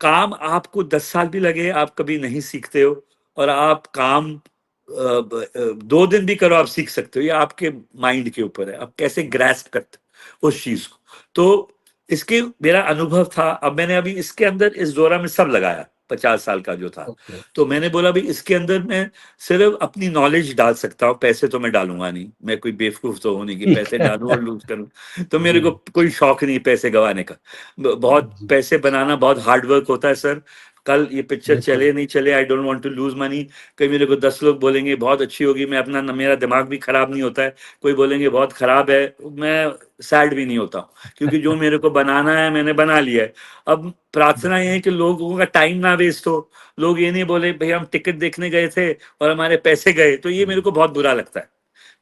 काम आपको 10 साल भी लगे आप कभी नहीं सीखते हो, और आप काम 2 दिन भी करो आप सीख सकते हो, ये आपके माइंड के ऊपर है, आप कैसे ग्रैस्प करते हो उस चीज को। तो इसके मेरा अनुभव था, अब मैंने अभी इसके अंदर इस दौरा में सब लगाया 50 साल का जो था।
ओके।
तो मैंने बोला भाई इसके अंदर मैं सिर्फ अपनी नॉलेज डाल सकता हूँ, पैसे तो मैं डालूंगा नहीं, मैं कोई बेवकूफ तो हूं नहीं कि
ठीक
पैसे
है।
डालूं और लूज करूं। तो मेरे
जी
को कोई शौक नहीं पैसे गंवाने का, बहुत
जी।
पैसे बनाना बहुत हार्ड वर्क होता है सर। कल ये पिक्चर
बिल्कुल।
चले नहीं चले, I don't want to lose money. कहीं मेरे को 10 लोग बोलेंगे बहुत अच्छी होगी, मैं अपना मेरा दिमाग भी खराब नहीं होता है, कोई बोलेंगे बहुत खराब है, मैं सैड भी नहीं होता हूँ, क्योंकि जो मेरे को बनाना है मैंने बना लिया है। अब प्रार्थना ये है कि लोगों का टाइम ना वेस्ट हो, लोग ये नहीं बोले भाई हम टिकट देखने गए थे और हमारे पैसे गए, तो ये मेरे को बहुत बुरा लगता है।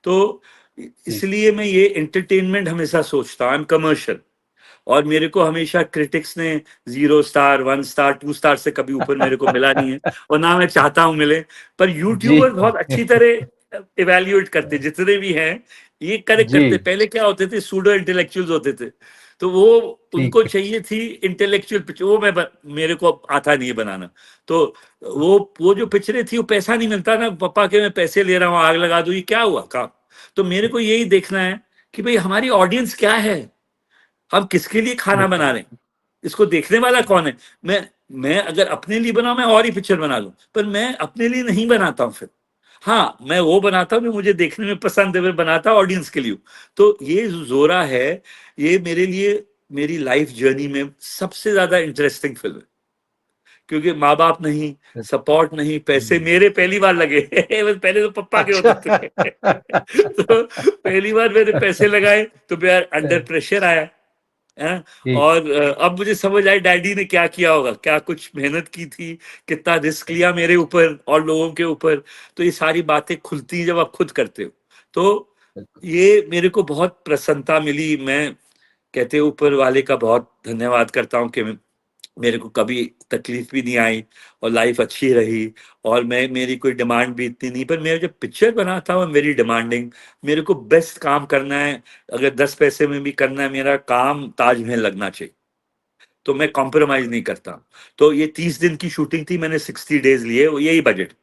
तो
ठीक।
इसलिए मैं ये एंटरटेनमेंट हमेशा सोचता हूँ, आई एम कमर्शियल। और मेरे को हमेशा क्रिटिक्स ने 0 स्टार, 1 स्टार, 2 स्टार से कभी ऊपर मेरे को मिला नहीं है, और ना मैं चाहता हूं मिले। पर
जी।
यूट्यूबर बहुत अच्छी तरह इवेल्युएट करते, जितने भी हैं ये करेक्ट
जी।
करते। पहले क्या होते थे, सूडो इंटेलेक्चुअल्स होते थे, तो वो उनको
ठीक है।
चाहिए थी इंटेलेक्चुअल पिक्चर, वो मेरे को आता नहीं है बनाना। तो वो जो पिक्चरें थी, वो पैसा नहीं मिलता ना, पापा के मैं पैसे ले रहा हूँ आग लगा दूं, ये क्या हुआ काम। तो मेरे को यही देखना है कि भाई हमारी ऑडियंस क्या है, हम किसके लिए खाना बना
बिल्कुल।
रहे हैं, इसको देखने वाला कौन है। मैं अगर अपने लिए बनाऊं, मैं और ही पिक्चर बना लूं, पर मैं अपने लिए नहीं बनाता हूं फिर। हाँ, मैं वो बनाता हूँ जो मुझे देखने में पसंद है, मैं बनाता ऑडियंस के लिए हूं। तो ये जोरा है, ये मेरे लिए मेरी लाइफ जर्नी में सबसे ज्यादा इंटरेस्टिंग फिल्म है, क्योंकि माँ बाप नहीं, सपोर्ट नहीं, पैसे
हम्म।
मेरे पहली बार लगे बस पहले तो पप्पा के
अच्छा।
होते थे तो पहली बार मैंने पैसे लगाए तो मैं अंडर प्रेशर आया, है।
ठीक।
और अब मुझे समझ आई डैडी ने क्या किया होगा, क्या कुछ मेहनत की थी, कितना रिस्क लिया मेरे ऊपर और लोगों के ऊपर। तो ये सारी बातें खुलती हैं जब आप खुद करते हो। तो
बिल्कुल।
ये मेरे को बहुत प्रसन्नता मिली। मैं कहते ऊपर वाले का बहुत धन्यवाद करता हूँ कि मेरे को कभी तकलीफ भी नहीं आई और लाइफ अच्छी रही। और मैं, मेरी कोई डिमांड भी इतनी नहीं, पर मेरा जब पिक्चर बना था वो मेरी डिमांडिंग, मेरे को बेस्ट काम करना है, अगर 10 पैसे में भी करना है, मेरा काम ताजमहल लगना चाहिए, तो मैं कॉम्प्रोमाइज नहीं करता। तो ये 30 दिन की शूटिंग थी, मैंने 60 डेज लिए, यही बजट।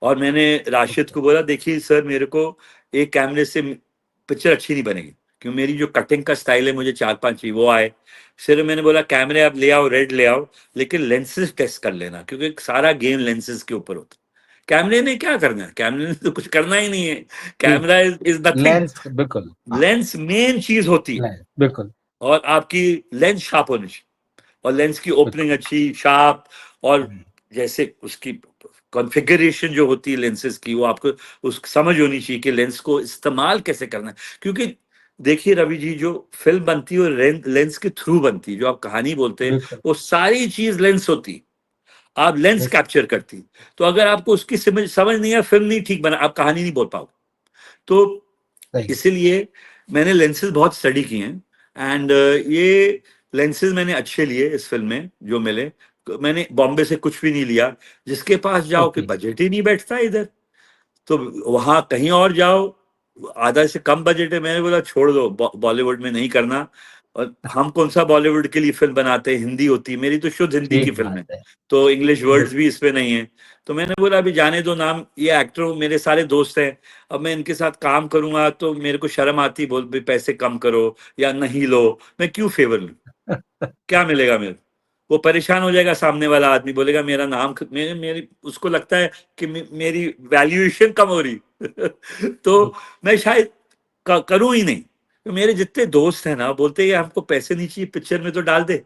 और मैंने राशिद
ओके।
को बोला देखिए सर, मेरे को एक कैमरे से पिक्चर अच्छी नहीं बनेगी, क्योंकि मेरी जो कटिंग का स्टाइल है, मुझे 4-5 चाहिए, वो आए। फिर मैंने बोला कैमरे आप ले आओ, रेड ले आओ, लेकिन लेंसेज टेस्ट कर लेना, क्योंकि सारा गेम लेंसेज के ऊपर होता है। कैमरे ने क्या करना है, कैमरे ने तो कुछ करना ही नहीं है,
ठीक।
Camera is nothing.
लेंस, बिल्कुल, हाँ।
लेंस मेन चीज होती है,
लेंस, बिल्कुल।
और आपकी लेंस शार्प होनी चाहिए, और लेंस की ओपनिंग
बिल्कुल।
अच्छी शार्प, और
हम्म,
जैसे उसकी कॉन्फ़िगरेशन जो होती है लेंसेज की, वो आपको उस समझ होनी चाहिए कि लेंस को इस्तेमाल कैसे करना है। क्योंकि देखिए रवि जी, जो फिल्म बनती है वो लेंस के थ्रू बनती है, जो आप कहानी बोलते हैं
बिल्कुल।
वो सारी चीज लेंस होती है, आप लेंस
बिल्कुल।
कैप्चर करती। तो अगर आपको उसकी समझ समझ नहीं है, फिल्म नहीं ठीक बना, आप कहानी नहीं बोल पाओगे। तो
सही।
इसीलिए मैंने लेंसेज बहुत स्टडी किए हैं, एंड ये लेंसेज मैंने अच्छे लिए इस फिल्म में जो मिले। मैंने बॉम्बे से कुछ भी नहीं लिया, जिसके पास जाओ कि
ओके।
बजट ही नहीं बैठता इधर, तो वहां कहीं और जाओ, आधा से कम बजट है, मैंने बोला छोड़ दो, बॉलीवुड में नहीं करना। और हम कौन सा बॉलीवुड के लिए फिल्म बनाते हैं, हिंदी होती है, मेरी तो शुद्ध हिंदी की
ठीक
फिल्म
बात
है,
है।
तो इंग्लिश वर्ड्स
बिल्कुल।
भी इस पे नहीं है। तो मैंने बोला अभी जाने दो, नाम ये एक्टर मेरे सारे दोस्त हैं, अब मैं इनके साथ काम करूंगा तो मेरे को शर्म आती, बोल भी पैसे कम करो या नहीं लो, मैं क्यों फेवर लूं, क्या मिलेगा मेरे। वो परेशान हो जाएगा, सामने वाला आदमी बोलेगा मेरा नाम मेरे मेरी उसको लगता है कि मेरी वैल्यूएशन कम हो रही तो
बिल्कुल।
मैं शायद करूं ही नहीं। तो मेरे जितने दोस्त हैं ना बोलते हैं हमको पैसे नहीं चाहिए, पिक्चर में तो डाल दे,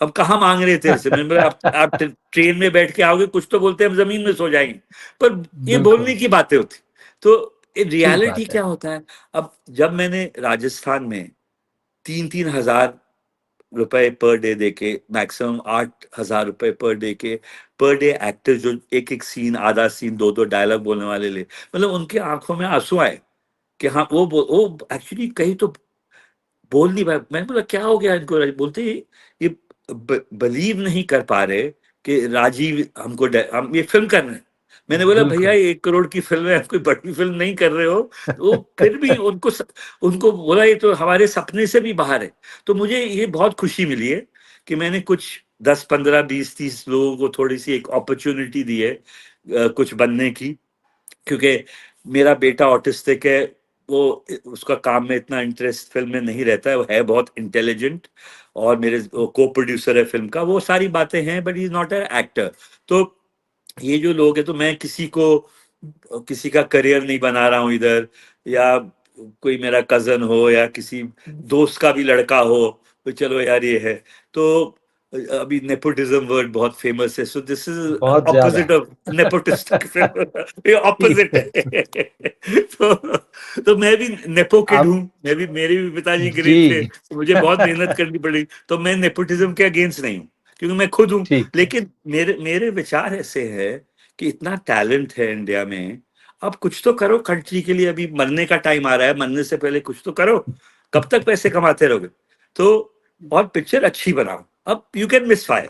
हम कहाँ मांग रहे तेरे से। मैंने बोला आप ट्रेन में बैठ के आओगे, कुछ तो बोलते हैं हम जमीन में सो जाएंगे, पर ये बोलने
बिल्कुल।
की बातें होती। तो
ठीक
रियलिटी
बात है।
क्या होता है, अब जब मैंने राजस्थान में 3-3 हजार रुपए पर डे देके, मैक्सिमम 8 हजार रुपए पर डे के, पर डे एक्टर जो एक एक सीन, आधा सीन, दो दो डायलॉग बोलने वाले ले, मतलब उनके आंखों में आंसू आए कि हाँ वो एक्चुअली कहीं तो बोल नहीं पाए। मैंने बोला क्या हो गया इनको, बोलते ये बिलीव नहीं कर पा रहे कि राजीव हम ये फिल्म कर रहे हैं। मैंने बोला भैया
बिल्कुल।
ये 1 करोड़ की फिल्म है, आप कोई बड़ी फिल्म नहीं कर रहे हो। तो वो फिर भी उनको बोला ये तो हमारे सपने से भी बाहर है। तो मुझे ये बहुत खुशी मिली है कि मैंने कुछ 10-15-20-30 लोगों को थोड़ी सी एक अपॉर्चुनिटी दी है कुछ बनने की। क्योंकि मेरा बेटा ऑटिस्टिक है, वो उसका काम में इतना इंटरेस्ट फिल्म में नहीं रहता है, वो है बहुत इंटेलिजेंट, और मेरे को प्रोड्यूसर है फिल्म का, वो सारी बातें हैं, but is not an actor. तो ये जो लोग हैं, तो मैं किसी का करियर नहीं बना रहा हूँ इधर, या कोई मेरा कजन हो या किसी दोस्त का भी लड़का हो, तो चलो यार ये है। तो अभी नेपोटिज्म वर्ड बहुत फेमस है, सो दिस इज
बहुत ज्यादा।
ऑपोजिट ऑफ नेपोटिस्टिक फिल्म ये
ठीक
ऑपोजिट
है।
है तो मैं भी नेपो किड
अब
हूँ, मैं भी, मेरे भी पिताजी
जी।
गरीब थे, तो मुझे बहुत मेहनत करनी पड़ी। तो मैं नेपोटिज्म के अगेंस्ट नहीं हूँ, क्योंकि मैं खुद हूँ।
ठीक है।
लेकिन मेरे मेरे विचार ऐसे हैं कि इतना टैलेंट है इंडिया में, अब कुछ तो करो कंट्री के लिए, अभी मरने का टाइम आ रहा है, मरने से पहले कुछ तो करो, कब तक पैसे कमाते रहोगे। तो और पिक्चर अच्छी बनाओ, अब यू कैन मिस फायर,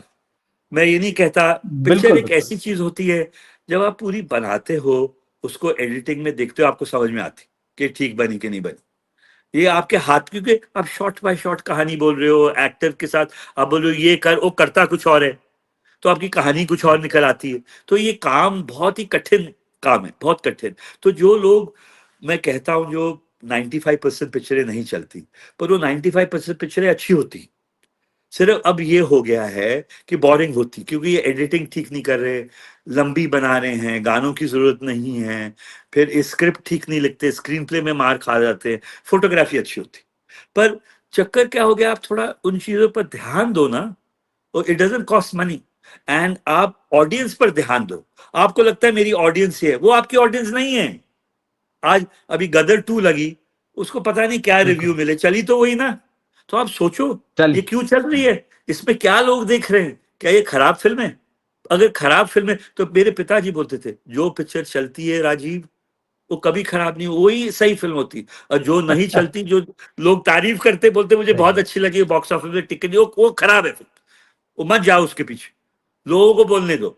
मैं ये नहीं कहता। पिक्चर
बिल्कुल।
एक
बिल्कुल।
ऐसी चीज होती है, जब आप पूरी बनाते हो, उसको एडिटिंग में देखते हो, आपको समझ में आती कि ठीक बनी कि नहीं बनी। ये आपके हाथ, क्योंकि आप शॉर्ट बाय शॉर्ट कहानी बोल रहे हो एक्टर के साथ, आप बोल रहे हो ये कर, वो करता कुछ और है, तो आपकी कहानी कुछ और निकल आती है। तो ये काम बहुत ही कठिन काम है, बहुत कठिन। तो जो लोग, मैं कहता हूँ जो 95% पिक्चरें नहीं चलती, पर वो 95% पिक्चरें अच्छी होती, सिर्फ अब ये हो गया है कि बोरिंग होती, क्योंकि ये एडिटिंग ठीक नहीं कर रहे, लंबी बना रहे हैं, गानों की जरूरत नहीं है, फिर स्क्रिप्ट ठीक नहीं लिखते, स्क्रीन प्ले में मार खा जाते हैं, फोटोग्राफी अच्छी होती। पर चक्कर क्या हो गया, आप थोड़ा उन चीजों पर ध्यान दो ना, और it doesn't cost money, and आप ऑडियंस पर ध्यान दो। आपको लगता है मेरी ऑडियंस है, वो आपकी ऑडियंस नहीं है। आज अभी गदर 2 लगी, उसको पता नहीं क्या रिव्यू
बिल्कुल।
मिले, चली तो वही ना। तो आप सोचो ये
चलिए।
क्यों चल रही है, इसमें क्या लोग देख रहे हैं, क्या ये खराब फिल्म है? अगर खराब फिल्म है तो मेरे पिताजी बोलते थे जो पिक्चर चलती है राजीव वो कभी खराब नहीं, वही सही फिल्म होती, और जो नहीं चलती, जो लोग तारीफ करते बोलते मुझे
सही
बहुत
है।
अच्छी लगी बॉक्स ऑफिस में टिकट, वो खराब है फिल्म, वो मत जाओ उसके पीछे, लोगों को बोलने दो,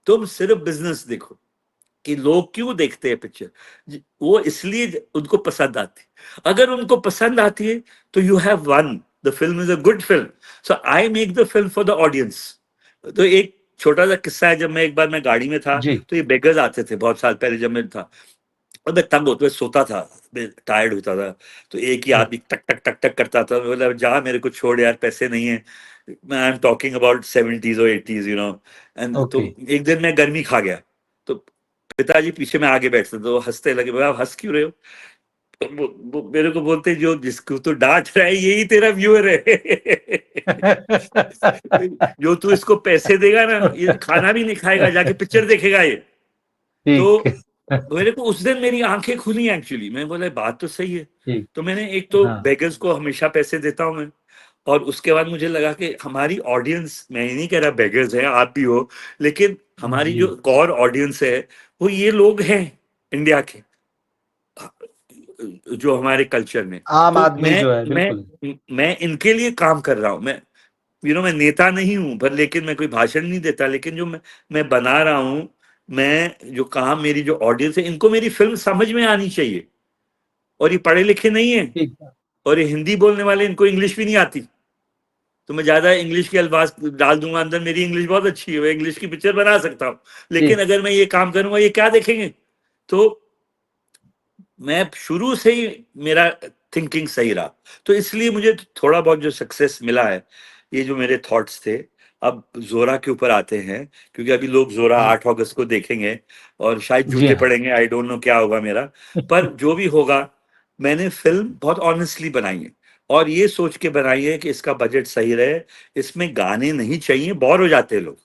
तुम सिर्फ बिजनेस देखो कि लोग क्यों देखते हैं पिक्चर, वो इसलिए उनको पसंद आती, अगर उनको पसंद आती है तो you have one, the film is a good film, so I make the film for the audience. तो एक छोटा सा किस्सा है, जब मैं एक बार मैं गाड़ी में था,
जी।
तो ये बेगर्स आते थे बहुत साल पहले जब मैं था, और मैं तंग होता, मैं सोता था, मैं टायर्ड होता था, तो एक ही
जी।
आदमी टक टक टक टक करता था, मतलब जा मेरे को छोड़ यार, पैसे नहीं है, मैं I am talking about 70s और 80s, एंड तो
ओके।
एक दिन मैं गर्मी खा गया, तो पिताजी पीछे में आगे बैठते तो वो हंसते लगे, बोला आप हंस क्यों रहे हो? तो वो मेरे को बोलते जो जिसको तो डांट रहा है यही तेरा व्यूअर है। जो तू इसको पैसे देगा ना, ये खाना भी नहीं खाएगा, जाके पिक्चर देखेगा ये। तो
ठीक।
मेरे को उस दिन मेरी आंखें खुली एक्चुअली, मैं बोला बात तो सही है।
ठीक।
तो मैंने एक तो
हाँ।
बेगर्स को हमेशा पैसे देता हूं मैं, और उसके बाद मुझे लगा कि हमारी ऑडियंस, मैं ये नहीं कह रहा बेगर्स है आप भी हो, लेकिन हमारी
जी।
जो कोर ऑडियंस है वो ये लोग हैं इंडिया के, जो हमारे कल्चर में।
आम
तो
आदमी जो है, बिल्कुल।
मैं इनके लिए काम कर रहा हूँ, मैं मैं नेता नहीं हूं, पर लेकिन मैं कोई भाषण नहीं देता, लेकिन जो मैं बना रहा हूं, मैं जो काम, मेरी जो ऑडियंस है, इनको मेरी फिल्म समझ में आनी चाहिए, और ये पढ़े लिखे नहीं है,
ठीक।
और ये हिंदी बोलने वाले, इनको इंग्लिश भी नहीं आती, तो मैं ज्यादा इंग्लिश के अल्फाज डाल दूंगा अंदर, मेरी इंग्लिश बहुत अच्छी है, मैं इंग्लिश की पिक्चर बना सकता हूँ, लेकिन
जी।
अगर मैं ये काम करूंगा ये क्या देखेंगे? तो मैं शुरू से ही मेरा थिंकिंग सही रहा, तो इसलिए मुझे थोड़ा बहुत जो सक्सेस मिला है, ये जो मेरे थॉट्स थे। अब जोरा के ऊपर आते हैं, क्योंकि अभी लोग जोरा
जी।
8 अगस्त को देखेंगे, और शायद
जी
जूते
हाँ।
पड़ेंगे, आई डोंट नो क्या होगा मेरा, पर जो भी होगा, मैंने फिल्म बहुत ऑनेस्टली बनाई है, और ये सोच के बनाई है कि इसका बजट सही रहे, इसमें गाने नहीं चाहिए, बोर हो जाते हैं लोग,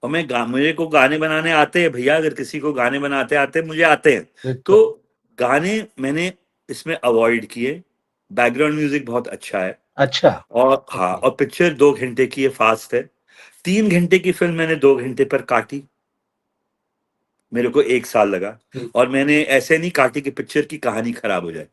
और मेरे को गाने बनाने आते हैं भैया, अगर किसी को गाने बनाते आते हैं, मुझे आते हैं,
बिल्कुल।
तो गाने मैंने इसमें अवॉइड किए, बैकग्राउंड म्यूजिक बहुत अच्छा है,
अच्छा।
और हाँ,
ओके।
और पिक्चर 2 घंटे की है, फास्ट है, 3 घंटे की फिल्म मैंने 2 घंटे पर काटी, मेरे को 1 साल लगा,
ठीक।
और मैंने ऐसे नहीं काटी कि पिक्चर की कहानी खराब हो जाए,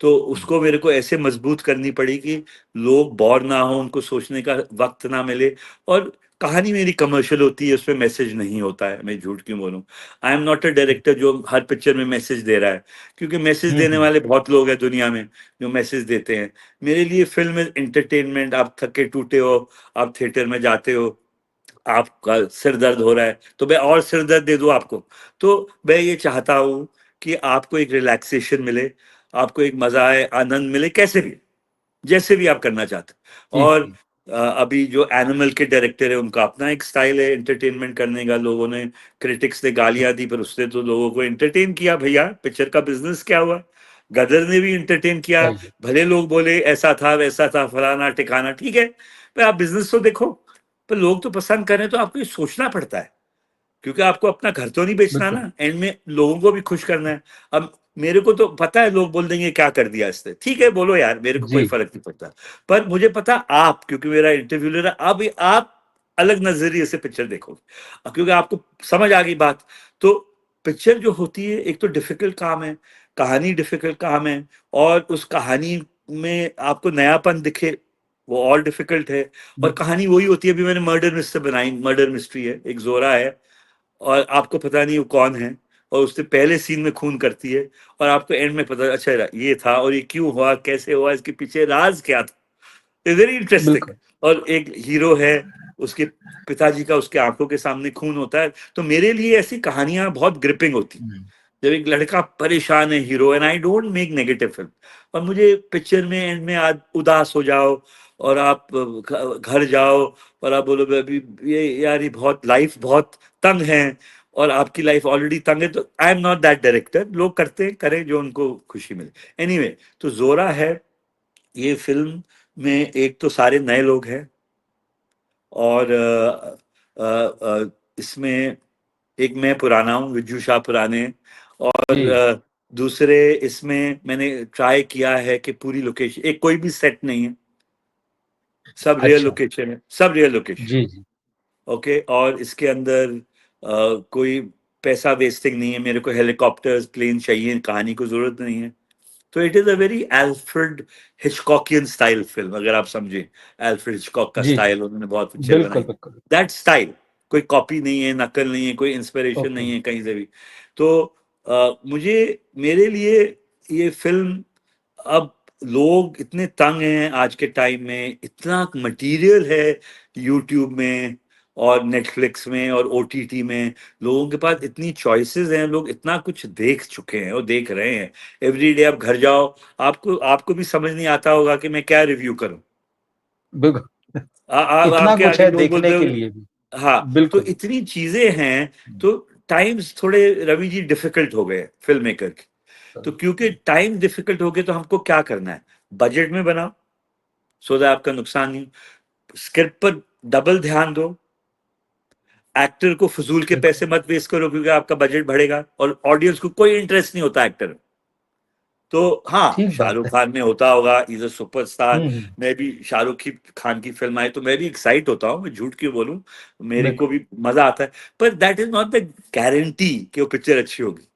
तो उसको मेरे को ऐसे मजबूत करनी पड़ी कि लोग बोर ना हो, उनको सोचने का वक्त ना मिले, और कहानी मेरी कमर्शियल होती है, उसमें मैसेज नहीं होता है, मैं झूठ क्यों बोलूं, आई एम नॉट अ डायरेक्टर जो हर पिक्चर में मैसेज दे रहा है, क्योंकि मैसेज देने
हम्म।
वाले बहुत लोग हैं दुनिया में जो मैसेज देते हैं। मेरे लिए फिल्म इज एंटरटेनमेंट, आप थके टूटे हो, आप थिएटर में जाते हो, आपका सिर दर्द हो रहा है, तो मैं और सिर दर्द दे दूं आपको, तो मैं ये चाहता हूँ कि आपको एक रिलैक्सेशन मिले, आपको एक मजा आए, आनंद मिले, कैसे भी, जैसे भी आप करना चाहते हैं।
ठीक।
और
ठीक।
अभी जो एनिमल के डायरेक्टर है, उनका अपना एक स्टाइल है एंटरटेनमेंट करने का, लोगों ने, क्रिटिक्स ने गालियां दी, पर उसने तो लोगों को एंटरटेन किया भैया, पिक्चर का बिजनेस क्या हुआ? गदर ने भी एंटरटेन किया,
सही है।
भले लोग बोले ऐसा था वैसा था फलाना ठिकाना, ठीक है, पर आप बिजनेस तो देखो, पर लोग तो पसंद करें, तो आपको ये सोचना पड़ता है, क्योंकि आपको अपना घर तो नहीं बेचना
बिल्कुल।
ना, एंड में लोगों को भी खुश करना है। अब मेरे को तो पता है लोग बोल देंगे क्या कर दिया इसने, ठीक है बोलो यार, मेरे को कोई
जी।
फर्क नहीं पड़ता, पर मुझे पता आप, क्योंकि मेरा इंटरव्यू ले रहा, अब आप अलग नजरिए से पिक्चर देखोगे, क्योंकि आपको समझ आ गई बात। तो पिक्चर जो होती है, एक तो डिफिकल्ट काम है, कहानी डिफिकल्ट काम है, और उस कहानी में आपको नयापन दिखे, वो और डिफिकल्ट है, और
बिल्कुल।
कहानी वही होती है, अभी मैंने मर्डर मिस्ट्री बनाई, मर्डर मिस्ट्री है, एक जोरा है, और आपको पता नहीं वो कौन है, और उसने पहले सीन में खून करती है, और आपको एंड में पता अच्छा ये था, और ये क्यों हुआ, कैसे हुआ, इसके पीछे राज क्या था, वेरी इंटरेस्टिंग।
बिल्कुल।
और एक हीरो है, उसके पिताजी का उसके आंखों के सामने खून होता है, तो मेरे लिए ऐसी कहानियां बहुत ग्रिपिंग होती,
हम्म।
जब एक लड़का परेशान है, hero, and I don't make negative film, और मुझे पिक्चर में एंड में उदास हो जाओ, और आप घर जाओ, और आप बोलो अभी ये यार, ये बहुत लाइफ बहुत तंग है, और आपकी लाइफ ऑलरेडी तंग है, तो आई एम नॉट दैट डायरेक्टर, लोग करते हैं, करें जो उनको खुशी मिले। एनीवे तो जोरा है, ये फिल्म में एक तो सारे नए लोग हैं, और इसमें एक मैं पुराना हूँ, विज्जू शाह पुराने, और
जी।
दूसरे इसमें मैंने ट्राई किया है कि पूरी लोकेशन, एक कोई भी सेट नहीं है, सब रियल
अच्छा।
लोकेशन है, सब रियल लोकेशन।
जी, जी।
ओके, और इसके अंदर कोई पैसा वेस्टिंग नहीं है, मेरे को हेलीकॉप्टर्स प्लेन चाहिए, कहानी को जरूरत नहीं है। तो it is a very Alfred Hitchcockian style film, अगर आप समझें, एल्फ्रेड हिचकॉक का
जी, जी।
स्टाइल, उन्होंने बहुत पिक्चर
बिल्कुल,
बनाई,
बिल्कुल।
That style. कोई कॉपी नहीं है, नकल नहीं है, कोई इंस्पिरेशन
ओके।
नहीं है कहीं से भी। तो मुझे, मेरे लिए ये फिल्म, अब लोग इतने तंग हैं आज के टाइम में, इतना मटेरियल है यूट्यूब में और नेटफ्लिक्स में और ओटीटी में, लोगों के पास इतनी चॉइसेस हैं, लोग इतना कुछ देख चुके हैं और देख रहे हैं। एवरी डे आप घर जाओ, आपको आपको भी समझ नहीं आता होगा कि मैं क्या रिव्यू करूं।
बिल्कुल। इतना
आपके
कुछ
आगे
है
लोग बोलते
देखने के
हो,
लिए भी।
हाँ, तो
बिल्कुल।
इतनी चीजें हैं। तो टाइम्स थोड़े, रवि जी, डिफिकल्ट हो गए फिल्म मेकर के। तो क्योंकि टाइम डिफिकल्ट हो गए, तो हमको क्या करना है, बजट में बनाओ, सो दैट आपका नुकसान नहीं। स्क्रिप्ट पर डबल ध्यान दो, एक्टर को फजूल के
बिल्कुल।
पैसे मत वेस्ट करो, क्योंकि आपका बजट बढ़ेगा और ऑडियंस को कोई इंटरेस्ट नहीं होता एक्टर। तो हाँ,
ठीक बात
शाहरुख
है।
खान में होता होगा, इज अ सुपरस्टार।
हुँ,
मैं भी शाहरुख की खान की फिल्म आए तो मैं भी एक्साइट होता हूँ, मैं झूठ क्यों बोलूं, मेरे को
बिल्कुल।
भी मजा आता है। पर that is not the guarantee कि वो पिक्चर अच्छी होगी।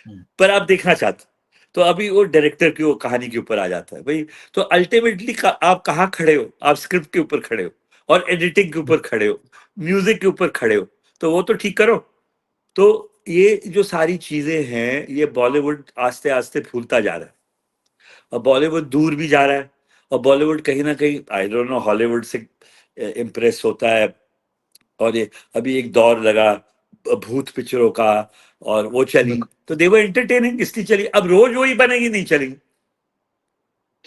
हुँ।
पर आप देखना चाहते हो। तो अभी वो डायरेक्टर की, वो कहानी के ऊपर आ जाता है भाई। तो अल्टीमेटली आप कहाँ खड़े हो, आप स्क्रिप्ट के ऊपर खड़े हो और एडिटिंग के ऊपर खड़े हो, म्यूजिक के ऊपर खड़े हो, तो वो तो ठीक करो। तो ये जो सारी चीजें हैं, ये बॉलीवुड आस्ते आस्ते भूलता जा रहा है, और बॉलीवुड दूर भी जा रहा है। और बॉलीवुड कहीं ना कहीं, आई डोंट नो, हॉलीवुड से इम्प्रेस होता है। और ये अभी एक दौर लगा भूत पिक्चरों का, और वो चली,
बिल्कुल।
तो दे वर एंटरटेनिंग, इसलिए चली। अब रोज वही बनेगी, नहीं चलेगी,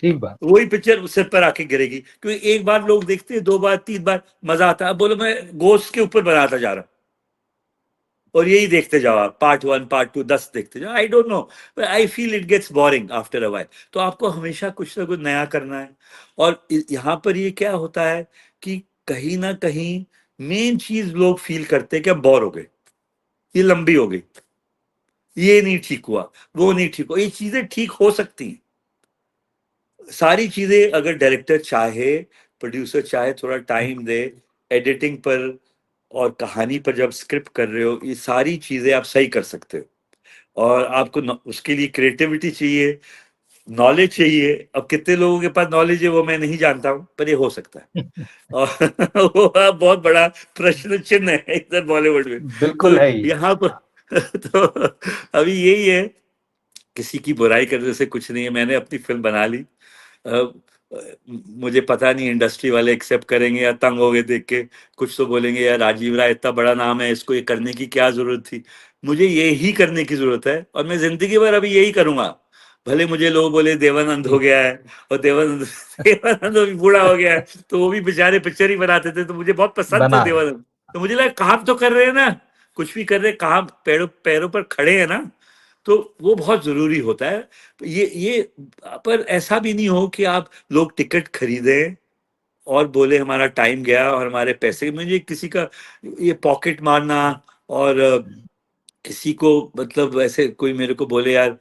ठीक बात।
वही पिक्चर सिर पर आके गिरेगी, क्योंकि एक बार लोग देखते हैं, दो बार, तीन बार मजा आता है। अब बोलो मैं गोश्त के ऊपर बनाता जा रहा हूं, और यही देखते जाओ आप, पार्ट वन पार्ट टू 10 देखते जाओ, I don't know, I feel it gets boring after a while. तो आपको हमेशा कुछ ना कुछ नया करना है। और यहाँ पर ये क्या होता है कि कहीं ना कहीं मेन चीज लोग फील करते हैं कि अब बोर हो गए, ये लंबी हो गई, ये नहीं ठीक हुआ, वो नहीं ठीक हुआ। ये चीजें ठीक हो सकती हैं, सारी चीजें, अगर डायरेक्टर चाहे, प्रोड्यूसर चाहे, थोड़ा टाइम दे एडिटिंग पर और कहानी पर, जब स्क्रिप्ट कर रहे हो, ये सारी चीजें आप सही कर सकते हो। और आपको उसके लिए क्रिएटिविटी चाहिए, नॉलेज चाहिए। अब कितने लोगों के पास नॉलेज है वो मैं नहीं जानता हूँ, पर ये हो सकता है। और वो बहुत बड़ा प्रश्न चिन्ह है इधर बॉलीवुड में। तो
बिल्कुल है ही।
यहाँ पर तो अभी यही है, किसी की बुराई करने से कुछ नहीं है। मैंने अपनी फिल्म बना ली। अ, मुझे पता नहीं इंडस्ट्री वाले एक्सेप्ट करेंगे या तंग हो गए देख के, कुछ तो बोलेंगे यार, राजीव राय इतना बड़ा नाम है, इसको ये करने की क्या जरूरत थी। मुझे ये ही करने की जरूरत है, और मैं जिंदगी भर अभी यही करूंगा। भले मुझे लोग बोले देवानंद हो
ठीक।
गया है, और देवानंद देवानंद भी बूढ़ा हो गया है, तो वो भी बेचारे पिक्चर ही बनाते थे, तो मुझे बहुत पसंद थे
बना रहे।
देवानंद। तो मुझे लगा काम तो कर रहे हैं ना, कुछ भी कर रहे हैं, काम पैरों पैरों पर खड़े हैं ना, तो वो बहुत जरूरी होता है। ये पर ऐसा भी नहीं हो कि आप, लोग टिकट खरीदें और बोले हमारा टाइम गया और हमारे पैसे। मुझे किसी का ये पॉकेट मारना, और किसी को, मतलब ऐसे कोई मेरे को बोले यार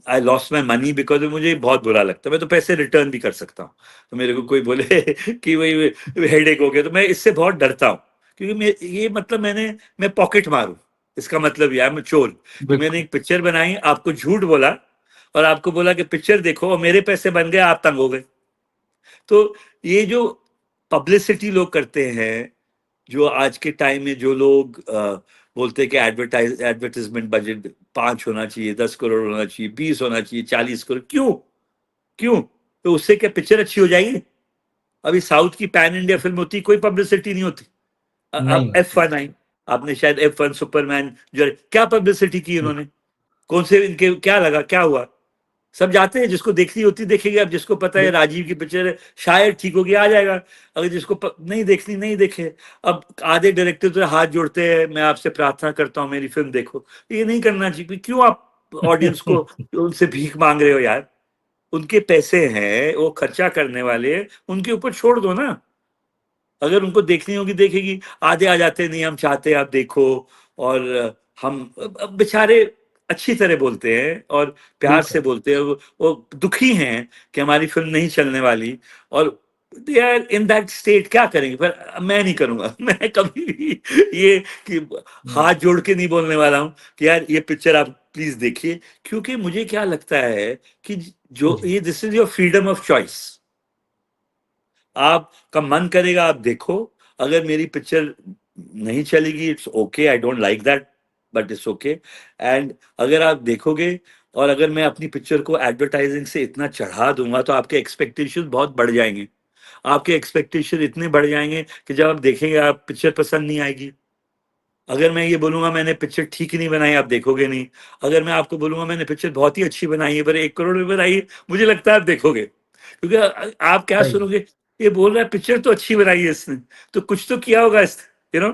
I lost my money because, मुझे बहुत बुरा लगता है। मैं तो पैसे रिटर्न भी कर सकता हूँ। तो मेरे को कोई बोले कि वही हेडेक हो गया, तो मैं इससे बहुत डरता हूँ, क्योंकि ये मतलब मैं पॉकेट मारूं, इसका मतलब ये मैं चोर, कि मैंने
बिल्कुल।
एक पिक्चर बनाई, आपको झूठ बोला, और आपको बोला कि पिक्चर देखो, और मेरे पैसे बन गए, आप तंग हो गए। तो ये जो पब्लिसिटी लोग करते हैं, जो आज के टाइम में जो लोग बोलते हैं कि एडवर्टाइजमेंट बजट 5 होना चाहिए, 10 करोड़ होना चाहिए, 20 होना चाहिए, 40 करोड़, क्यों? क्यों? तो उससे क्या पिक्चर अच्छी हो जाएगी? अभी साउथ की पैन इंडिया फिल्म होती, कोई पब्लिसिटी नहीं होती। अब
नहीं होती।
F1 आई, आपने शायद F1 सुपरमैन, जो क्या पब्लिसिटी की
बिल्कुल।
इन्होंने, कौन से इनके क्या लगा, क्या हुआ? सब जाते हैं, जिसको देखनी होती देखेंगे। अब जिसको पता है
बिल
राजीव की पिक्चर है, शायद ठीक होगी, आ जाएगा। अगर जिसको नहीं देखनी, नहीं देखे। अब आधे डायरेक्टर तो हाथ जोड़ते हैं, मैं आपसे प्रार्थना करता हूँ मेरी फिल्म देखो। ये नहीं करना चाहिए। क्यों आप ऑडियंस को उनसे भीख मांग रहे हो यार? उनके पैसे हैं, वो खर्चा करने वाले, उनके ऊपर छोड़ दो ना। अगर उनको देखनी होगी देखेगी, आधे आ जाते नहीं हम चाहते आप देखो। और हम अब बेचारे अच्छी तरह बोलते हैं और प्यार से
बिल्कुल।
बोलते हैं, वो दुखी हैं कि हमारी फिल्म नहीं चलने वाली। और they are in that state, क्या करेंगे? पर मैं नहीं करूंगा। मैं कभी भी ये कि
हम्म,
हाथ जोड़ के नहीं बोलने वाला हूँ कि यार ये पिक्चर आप प्लीज देखिए, क्योंकि मुझे क्या लगता है कि जो
जी
ये, this is your freedom of choice. आपका मन करेगा आप देखो, अगर मेरी पिक्चर नहीं चलेगी, it's okay, I don't like that, but it's okay. And अगर आप देखोगे, और अगर मैं अपनी पिक्चर को एडवर्टाइजिंग से इतना चढ़ा दूंगा, तो आपके एक्सपेक्टेशन बहुत बढ़ जाएंगे। आपके एक्सपेक्टेशन इतने बढ़ जाएंगे कि जब आप देखेंगे, आप पिक्चर पसंद नहीं आएगी। अगर मैं ये बोलूंगा मैंने पिक्चर ठीक नहीं बनाई, आप देखोगे नहीं। अगर मैं आपको बोलूंगा मैंने पिक्चर बहुत ही अच्छी बनाई है, पर 1 करोड़ में बनाई है, मुझे लगता है आप देखोगे, क्योंकि आप क्या
सही है।
सुनोगे, ये बोल रहा है पिक्चर तो अच्छी बनाई है इसने, तो कुछ तो किया होगा इस, यू नो।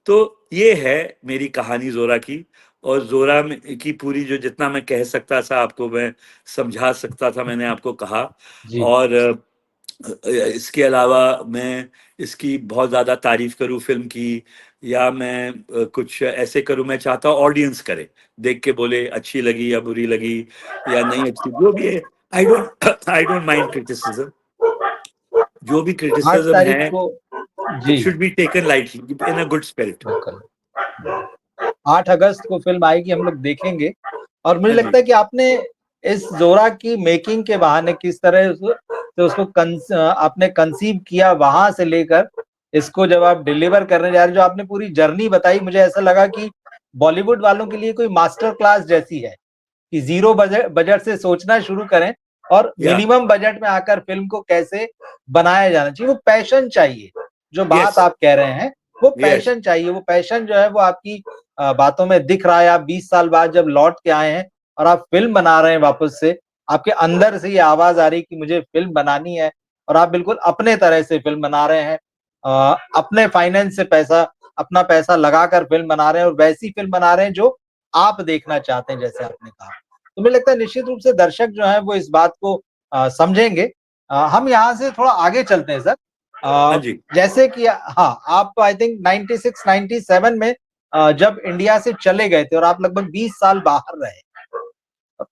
तो ये है मेरी कहानी जोरा की। और जोरा की पूरी, जो जितना मैं कह सकता था आपको, मैं समझा सकता था, मैंने आपको कहा।
जी
और इसके अलावा मैं इसकी बहुत ज़्यादा तारीफ करूं फिल्म की, या मैं कुछ ऐसे करूं, मैं चाहता हूं ऑडियंस करे, देख के बोले अच्छी लगी या बुरी लगी या नहीं अच्छी, जो भी है। I don't mind criticism. जो भी
8
क्रिटिसिज्म
तारीख
है,
को।
इट
जी
should be taken lightly in a good spirit.
बिल्कुल। 8 अगस्त को फिल्म आएगी, हम लोग देखेंगे। और मुझे
हाँ जी।
लगता है कि आपने इस जोरा की मेकिंग के बहाने किस तरह से उसको आपने कंसीव किया, वहां से लेकर इसको जब आप डिलीवर करने जा रहे, जो आपने पूरी जर्नी बताई, मुझे ऐसा लगा कि बॉलीवुड वालों के लिए कोई मास्टर क्लास जैसी है कि जीरो बजट बजट से सोचना शुरू करें और
या
मिनिमम बजट में आकर फिल्म को कैसे बनाया जाना चाहिए। वो पैशन चाहिए, जो बात
यस,
आप कह रहे हैं, वो
यस,
पैशन चाहिए। वो पैशन जो है वो आपकी बातों में दिख रहा है। आप 20 साल बाद जब लौट के आए हैं और आप फिल्म बना रहे हैं वापस से, आपके अंदर से ये आवाज आ रही है कि मुझे फिल्म बनानी है, और आप बिल्कुल अपने तरह से फिल्म बना रहे हैं। अपने फाइनेंस से पैसा, अपना पैसा लगाकर फिल्म बना रहे हैं, और वैसी फिल्म बना रहे हैं जो आप देखना चाहते हैं, जैसे आपने कहा। तो मुझे लगता है निश्चित रूप से दर्शक जो है वो इस बात को समझेंगे। हम यहाँ से थोड़ा आगे चलते हैं सर।
हाँ
अ,
जी।
जैसे कि हाँ, आप आई थिंक 96 97 में जब इंडिया से चले गए थे और आप लगभग 20 साल बाहर रहे,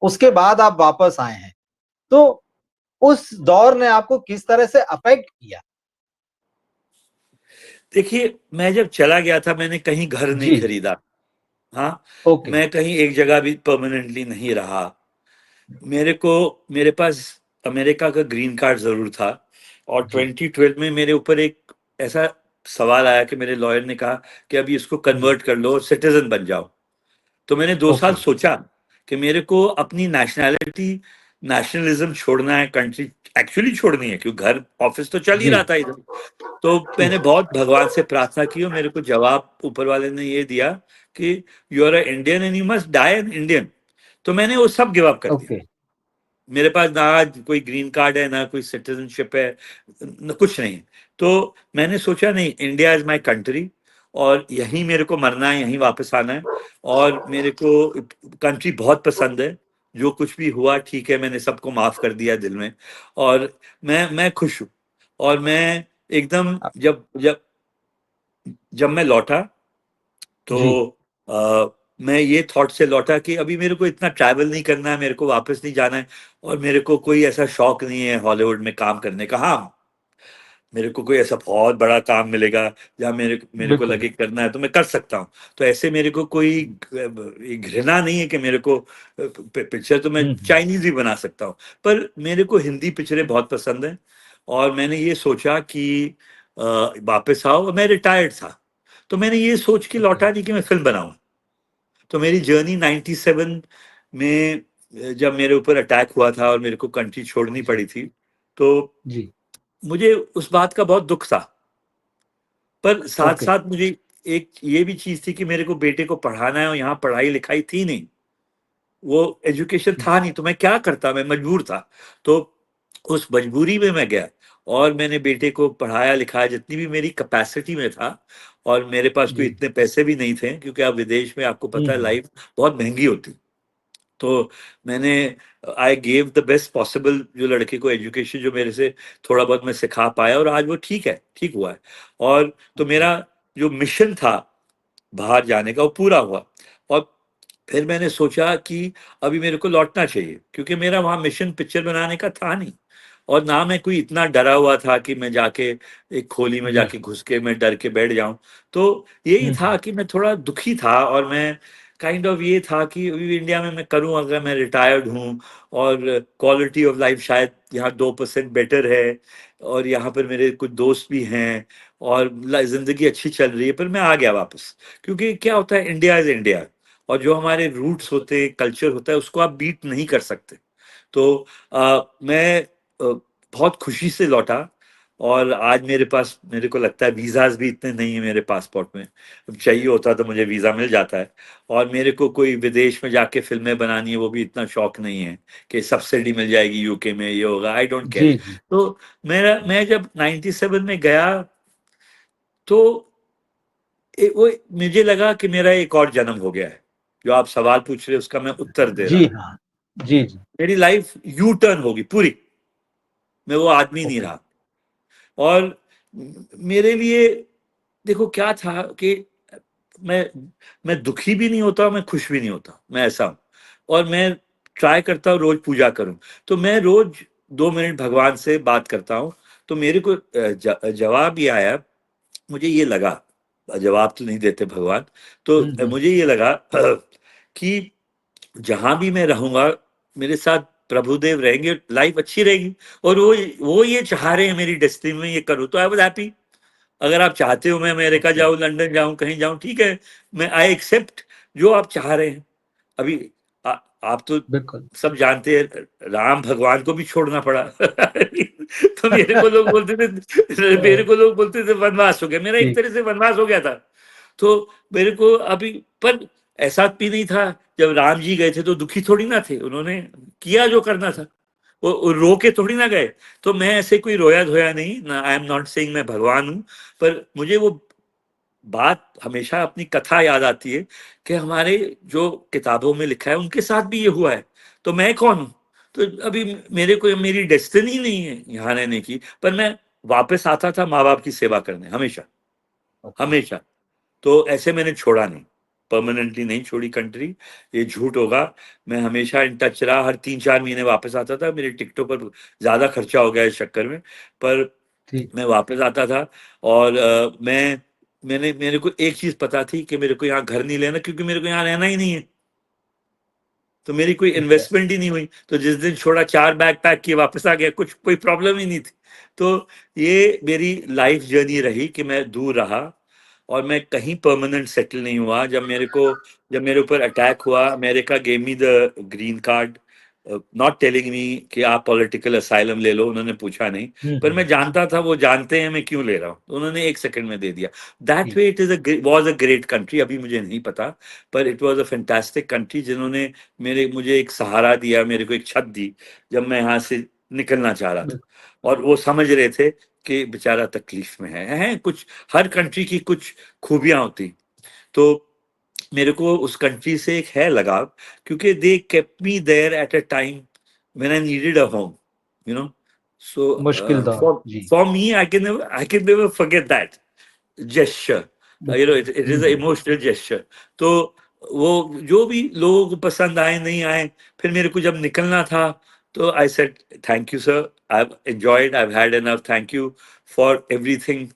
उसके बाद आप वापस आए हैं, तो उस दौर ने आपको किस तरह से अफेक्ट किया?
देखिए, मैं जब चला गया था, मैंने कहीं घर नहीं
जी
खरीदा। हाँ,
ओके।
मैं कहीं एक जगह भी परमानेंटली नहीं रहा। मेरे को, मेरे पास अमेरिका का ग्रीन कार्ड ज़रूर था, और
जी
2012 में मेरे ऊपर एक ऐसा सवाल आया कि मेरे लॉयर ने कहा कि अभी इसको कन्वर्ट कर लो और सिटीज़न बन जाओ। तो मैंने 2 साल
ओके।
सोचा कि मेरे को अपनी नेशनैलिटी, नेशनलिज़्म छोड़ना है, कंट्री एक्चुअली छोड़नी है, क्योंकि घर, ऑफ़िस तो चल ही
जी
रहा था इधर। तो मैंने
ठीक।
बहुत भगवान से प्रार्थना की, और मेरे को जवाब ऊपर वाले ने ये दिया कि you are a Indian and you must die an Indian. तो मैंने वो सब गिव अप कर दिया।
ओके।
मेरे पास ना आज कोई ग्रीन कार्ड है, ना कोई सिटीजनशिप है, न कुछ नहीं। तो मैंने सोचा नहीं, इंडिया इज माय कंट्री, और यहीं मेरे को मरना है, यहीं वापस आना है। और मेरे को कंट्री बहुत पसंद है। जो कुछ भी हुआ ठीक है, मैंने सबको माफ कर दिया दिल में। और मैं खुश हूँ। और मैं एकदम,
अ,
जब जब जब मैं लौटा, तो
जी
मैं ये थॉट से लौटा कि अभी मेरे को इतना ट्रैवल नहीं करना है, मेरे को वापस नहीं जाना है, और मेरे को कोई ऐसा शौक नहीं है हॉलीवुड में काम करने का। हाँ, मेरे को कोई ऐसा बहुत बड़ा काम मिलेगा जहाँ मेरे मेरे को
बिल्कुल।
लगे करना है, तो मैं कर सकता हूँ। तो ऐसे मेरे को कोई घृणा नहीं है कि मेरे को पिक्चर तो मैं
हम्म।
चाइनीज भी बना सकता हूँ, पर मेरे को हिंदी पिक्चरें बहुत पसंद हैं। और मैंने ये सोचा कि अ, वापस आओ। मैं रिटायर्ड था, तो मैंने ये सोच के
ओके।
लौटा नहीं कि मैं फिल्म बनाऊं। तो मेरी जर्नी 97 में, जब मेरे ऊपर अटैक हुआ था और मेरे को कंट्री छोड़नी
जी
पड़ी थी, तो
जी
मुझे उस बात का बहुत दुख था। पर साथ
ओके।
साथ मुझे एक ये भी चीज थी कि मेरे को बेटे को पढ़ाना है, और यहाँ पढ़ाई लिखाई थी नहीं, वो एजुकेशन था नहीं, तो मैं क्या करता, मैं मजबूर था। तो उस मजबूरी में मैं गया, और मैंने बेटे को पढ़ाया लिखाया जितनी भी मेरी कैपेसिटी में था। और मेरे पास कोई
जी
इतने पैसे भी नहीं थे, क्योंकि आप विदेश में, आपको पता है लाइफ बहुत महंगी होती। तो मैंने, I gave the best possible जो लड़के को एजुकेशन, जो मेरे से थोड़ा बहुत मैं सिखा पाया, और आज वो ठीक है, ठीक हुआ है। और तो
ओके।
मेरा जो मिशन था बाहर जाने का, वो पूरा हुआ। और फिर मैंने सोचा कि अभी मेरे को लौटना चाहिए, क्योंकि मेरा वहाँ मिशन पिक्चर बनाने का था नहीं। और ना मैं कोई इतना डरा हुआ था कि मैं जाके एक खोली में
जी।
जाके घुस के मैं डर के बैठ जाऊं। तो यही था कि मैं थोड़ा दुखी था, और मैं काइंड ऑफ ये था कि अभी इंडिया में मैं करूं, अगर मैं रिटायर्ड हूं और क्वालिटी ऑफ लाइफ शायद यहाँ 2% बेटर है, और यहाँ पर मेरे कुछ दोस्त भी हैं, और जिंदगी अच्छी चल रही है, पर मैं आ गया वापस। क्योंकि क्या होता है, इंडिया इज इंडिया, और जो हमारे रूट्स होते हैं, कल्चर होता है, उसको आप बीट नहीं कर सकते। तो मैं बहुत खुशी से लौटा, और आज मेरे पास, मेरे को लगता है वीज़ाज भी इतने नहीं है मेरे पासपोर्ट में। अब चाहिए होता तो मुझे वीज़ा मिल जाता है। और मेरे को कोई विदेश में जाके फिल्में बनानी है, वो भी इतना शौक नहीं है कि सब्सिडी मिल जाएगी यूके में, ये होगा, आई डोंट केयर।
जी, जी।
तो मैं जब 97 में गया, तो वो मुझे लगा कि मेरा एक और जन्म हो गया है। जो आप सवाल पूछ रहे हैं उसका मैं उत्तर दे रहा
जी
हूँ।
हाँ। जी, जी।
मेरी लाइफ यू टर्न होगी पूरी, मैं वो आदमी नहीं
ओके।
रहा। और मेरे लिए देखो क्या था कि मैं मैं दुखी भी नहीं होता, मैं खुश भी नहीं होता, मैं ऐसा हूं। और मैं ट्राई करता हूँ रोज पूजा करूं। तो मैं रोज 2 मिनट भगवान से बात करता हूँ। तो मेरे को जवाब ये आया, मुझे ये लगा, जवाब तो नहीं देते भगवान, तो मुझे ये लगा कि जहां भी मैं रहूंगा, मेरे साथ प्रभुदेव रहेंगे, लाइफ अच्छी रहेगी। और वो ये चाह रहे हैं मेरी डेस्टिनी में ये करूँ, तो आई वाज हैप्पी। अगर आप चाहते हो मैं अमेरिका
ओके।
जाऊं, लंदन जाऊं, कहीं जाऊं, ठीक है, मैं आई एक्सेप्ट जो आप चाह रहे हैं। अभी आप तो
बिल्कुल।
सब जानते हैं, राम भगवान को भी छोड़ना पड़ा। तो मेरे को लोग बोलते थे, मेरे को लोग बोलते थे वनवास हो गया, मेरा एक
जी।
तरह से वनवास हो गया था। तो मेरे को अभी, पर ऐसा भी नहीं था। जब राम जी गए थे तो दुखी थोड़ी ना थे, उन्होंने किया जो करना था, वो रो के थोड़ी ना गए। तो मैं ऐसे कोई रोया धोया नहीं ना, आई एम नॉट सेइंग मैं भगवान हूं। पर मुझे वो बात हमेशा अपनी कथा याद आती है कि हमारे जो किताबों में लिखा है उनके साथ भी ये हुआ है, तो मैं कौन हूं। तो अभी मेरे को, मेरी डेस्टिनी नहीं है यहाँ रहने की, पर मैं वापस आता था माँ बाप की सेवा करने, हमेशा,
ओके।
हमेशा। तो ऐसे मैंने छोड़ा नहीं, परमानेंटली नहीं छोड़ी कंट्री, ये झूठ होगा। मैं हमेशा इन टच रहा, हर 3-4 महीने वापस आता था। मेरे टिकटों पर ज्यादा खर्चा हो गया इस चक्कर में, पर
ठीक।
मैं वापस आता था। और मेरे को एक चीज पता थी कि मेरे को यहाँ घर नहीं लेना, क्योंकि मेरे को यहाँ रहना ही नहीं है। तो मेरी कोई
ठीक है।
इन्वेस्टमेंट ही नहीं हुई। तो जिस दिन छोड़ा, 4 बैग पैक किए, वापस आ गया, कुछ कोई प्रॉब्लम ही नहीं थी। तो ये मेरी लाइफ जर्नी रही कि मैं दूर रहा, और मैं कहीं परमानेंट सेटल नहीं हुआ। जब मेरे ऊपर अटैक हुआ, America gave me the green card, not telling me कि आप पॉलिटिकल असाइलम ले लो, उन्होंने पूछा नहीं। पर मैं जानता था वो जानते हैं मैं क्यों ले रहा हूँ, तो उन्होंने 1 सेकंड में दे दिया। दैट
ठीक।
Way it is was a great country, अभी मुझे नहीं पता, पर it was a fantastic country, जिन्होंने मुझे एक सहारा दिया, मेरे को एक छत दी जब मैं यहाँ से निकलना चाह रहा था।
बिल्कुल।
और वो समझ रहे थे कि बेचारा तकलीफ में है कुछ, हर कंट्री की कुछ खूबियां होती। तो मेरे को उस कंट्री से एक है लगाव, क्योंकि they kept me there at a time when I needed a home, you know. So
मुश्किल दौर।
फॉर
जी।
For me, I can never forget that gesture.
बिल्कुल।
It is an emotional gesture. तो वो जो भी लोगों को पसंद आए नहीं आए, फिर मेरे को जब निकलना था, तो I said thank you sir, I have enjoyed, I have had enough, thank you for everything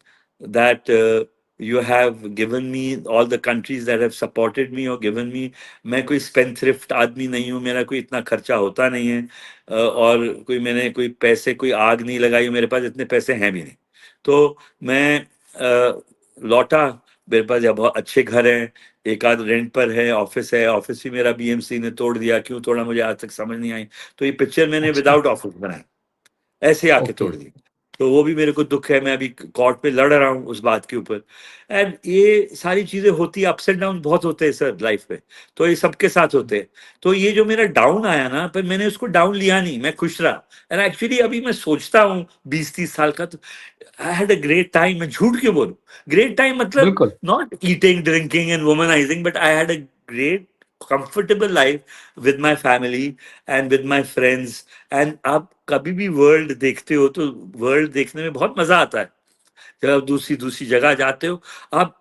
that you have given me, all the countries that have supported me or given me. मैं कोई spendthrift आदमी नहीं हूँ, मेरा कोई इतना खर्चा होता नहीं है, और मैंने कोई पैसे, कोई आग नहीं लगाई, मेरे पास इतने पैसे हैं भी नहीं। तो मैं लौटा, मेरे पास यहाँ बहुत अच्छे घर हैं, एक आध रेंट पर है, ऑफिस है, ऑफिस भी मेरा बीएमसी ने तोड़ दिया, क्यों तोड़ा मुझे आज तक समझ नहीं आई। तो ये पिक्चर मैंने
अच्छा।
विदाउट ऑफिस बनाई, ऐसे आके
ओके।
तोड़ दी। तो वो भी मेरे को दुख है, मैं अभी कोर्ट पे लड़ रहा हूँ उस बात के ऊपर। एंड ये सारी चीजें होती, अप्स एंड डाउन बहुत होते हैं सर लाइफ में, तो ये सबके साथ होते हैं। तो ये जो मेरा डाउन आया ना, पर मैंने उसको डाउन लिया नहीं, मैं खुश रहा। एंड एक्चुअली अभी मैं सोचता हूँ 20-30 साल का, तो I had a great time. मैं झूठ क्यों बोलूं, ग्रेट टाइम मतलब
बिल्कुल।
Not eating drinking and womanising, but I had a great comfortable life with my family and with my friends. And आप कभी भी वर्ल्ड देखते हो तो वर्ल्ड देखने में बहुत मजा आता है। जब आप दूसरी दूसरी जगह जाते हो, आप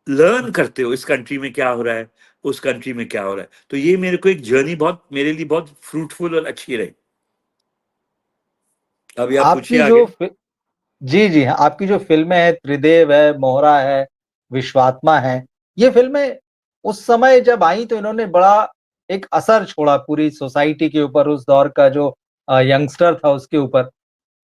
लर्न करते हो इस कंट्री में क्या हो रहा है, उस कंट्री में क्या हो रहा है। तो ये मेरे को एक जर्नी बहुत, मेरे लिए बहुत फ्रूटफुल और अच्छी रही। अभी आप पूछिए
आपकी
आगे।
जो जी, जी हाँ, आपकी जो फ़िल्में हैं, त्रिदेव है, मोहरा है, विश्वात्मा है, ये फ़िल्में उस समय जब आईं तो इन्होंने बड़ा एक असर छोड़ा पूरी सोसाइटी के ऊपर, उस दौर का जो यंगस्टर था उसके ऊपर।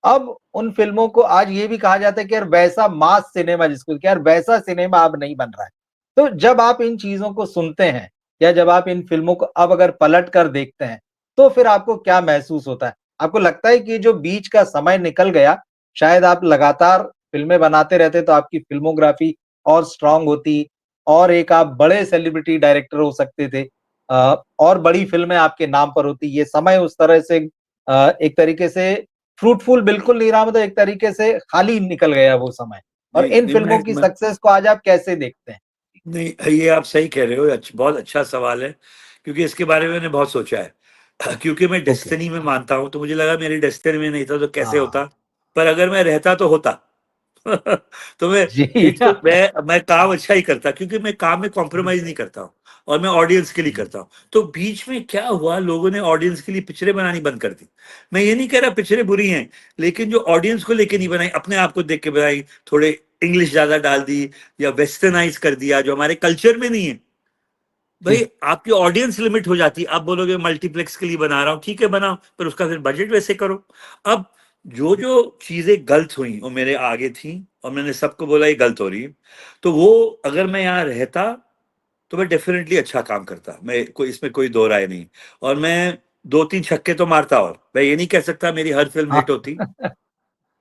अब उन फ़िल्मों को आज ये भी कहा जाता है कि यार वैसा मास सिनेमा जिसको कि यार वैसा सिनेमा अब नहीं बन रहा है। तो जब आप इन चीज़ों को सुनते हैं या जब आप इन फ़िल्मों को अब अगर पलट कर देखते हैं, तो फिर आपको क्या महसूस होता है? आपको लगता है कि जो बीच का समय निकल गया, शायद आप लगातार फ़िल्में बनाते रहते तो आपकी फ़िल्मोग्राफ़ी और स्ट्रॉन्ग होती और एक आप बड़े सेलिब्रिटी डायरेक्टर हो सकते थे और बड़ी फ़िल्में आपके नाम पर होती। ये समय उस तरह से एक तरीके से फ्रूटफुल बिल्कुल नहीं रहा मतलब एक तरीके से खाली निकल गया वो समय। और
नहीं
इन
नहीं,
फ़िल्मों की सक्सेस को आज आप कैसे देखते हैं?
नहीं, ये आप सही कह रहे हो। बहुत अच्छा सवाल है, क्योंकि इसके बारे में मैंने बहुत सोचा है। क्योंकि मैं
ओके।
डेस्टिनी में मानता हूँ, तो मुझे लगा मेरी डेस्टिनी में नहीं था तो कैसे
हाँ,
होता। पर अगर मैं रहता तो होता। तो मैं
जी।
एक तो मैं काम अच्छा ही करता, क्योंकि मैं काम में कॉम्प्रोमाइज नहीं करता हूँ, और मैं ऑडियंस के लिए करता हूँ। तो बीच में क्या हुआ, लोगों ने ऑडियंस के लिए पिक्चरें बनानी बंद कर दी। मैं ये नहीं कह रहा पिक्चरें बुरी हैं, लेकिन जो ऑडियंस को लेके नहीं बनाई, अपने आप को देख के बनाई, थोड़े इंग्लिश ज्यादा डाल दी या वेस्टर्नाइज कर दिया जो हमारे कल्चर में नहीं है। भाई
जी,
आपकी ऑडियंस लिमिट हो जाती है। आप बोलोगे मल्टीप्लेक्स के लिए बना रहा हूँ, ठीक है बनाओ, पर उसका फिर बजट वैसे करो। अब जो जो चीजें गलत हुई वो मेरे आगे थी, और मैंने सबको बोला ये गलत हो रही है। तो वो अगर मैं यहाँ रहता तो मैं डेफिनेटली अच्छा काम करता, मैं कोई इसमें कोई दो राय नहीं। और मैं दो तीन छक्के तो मारता, और मैं ये नहीं कह सकता मेरी हर फिल्म
हाँ।
हिट होती,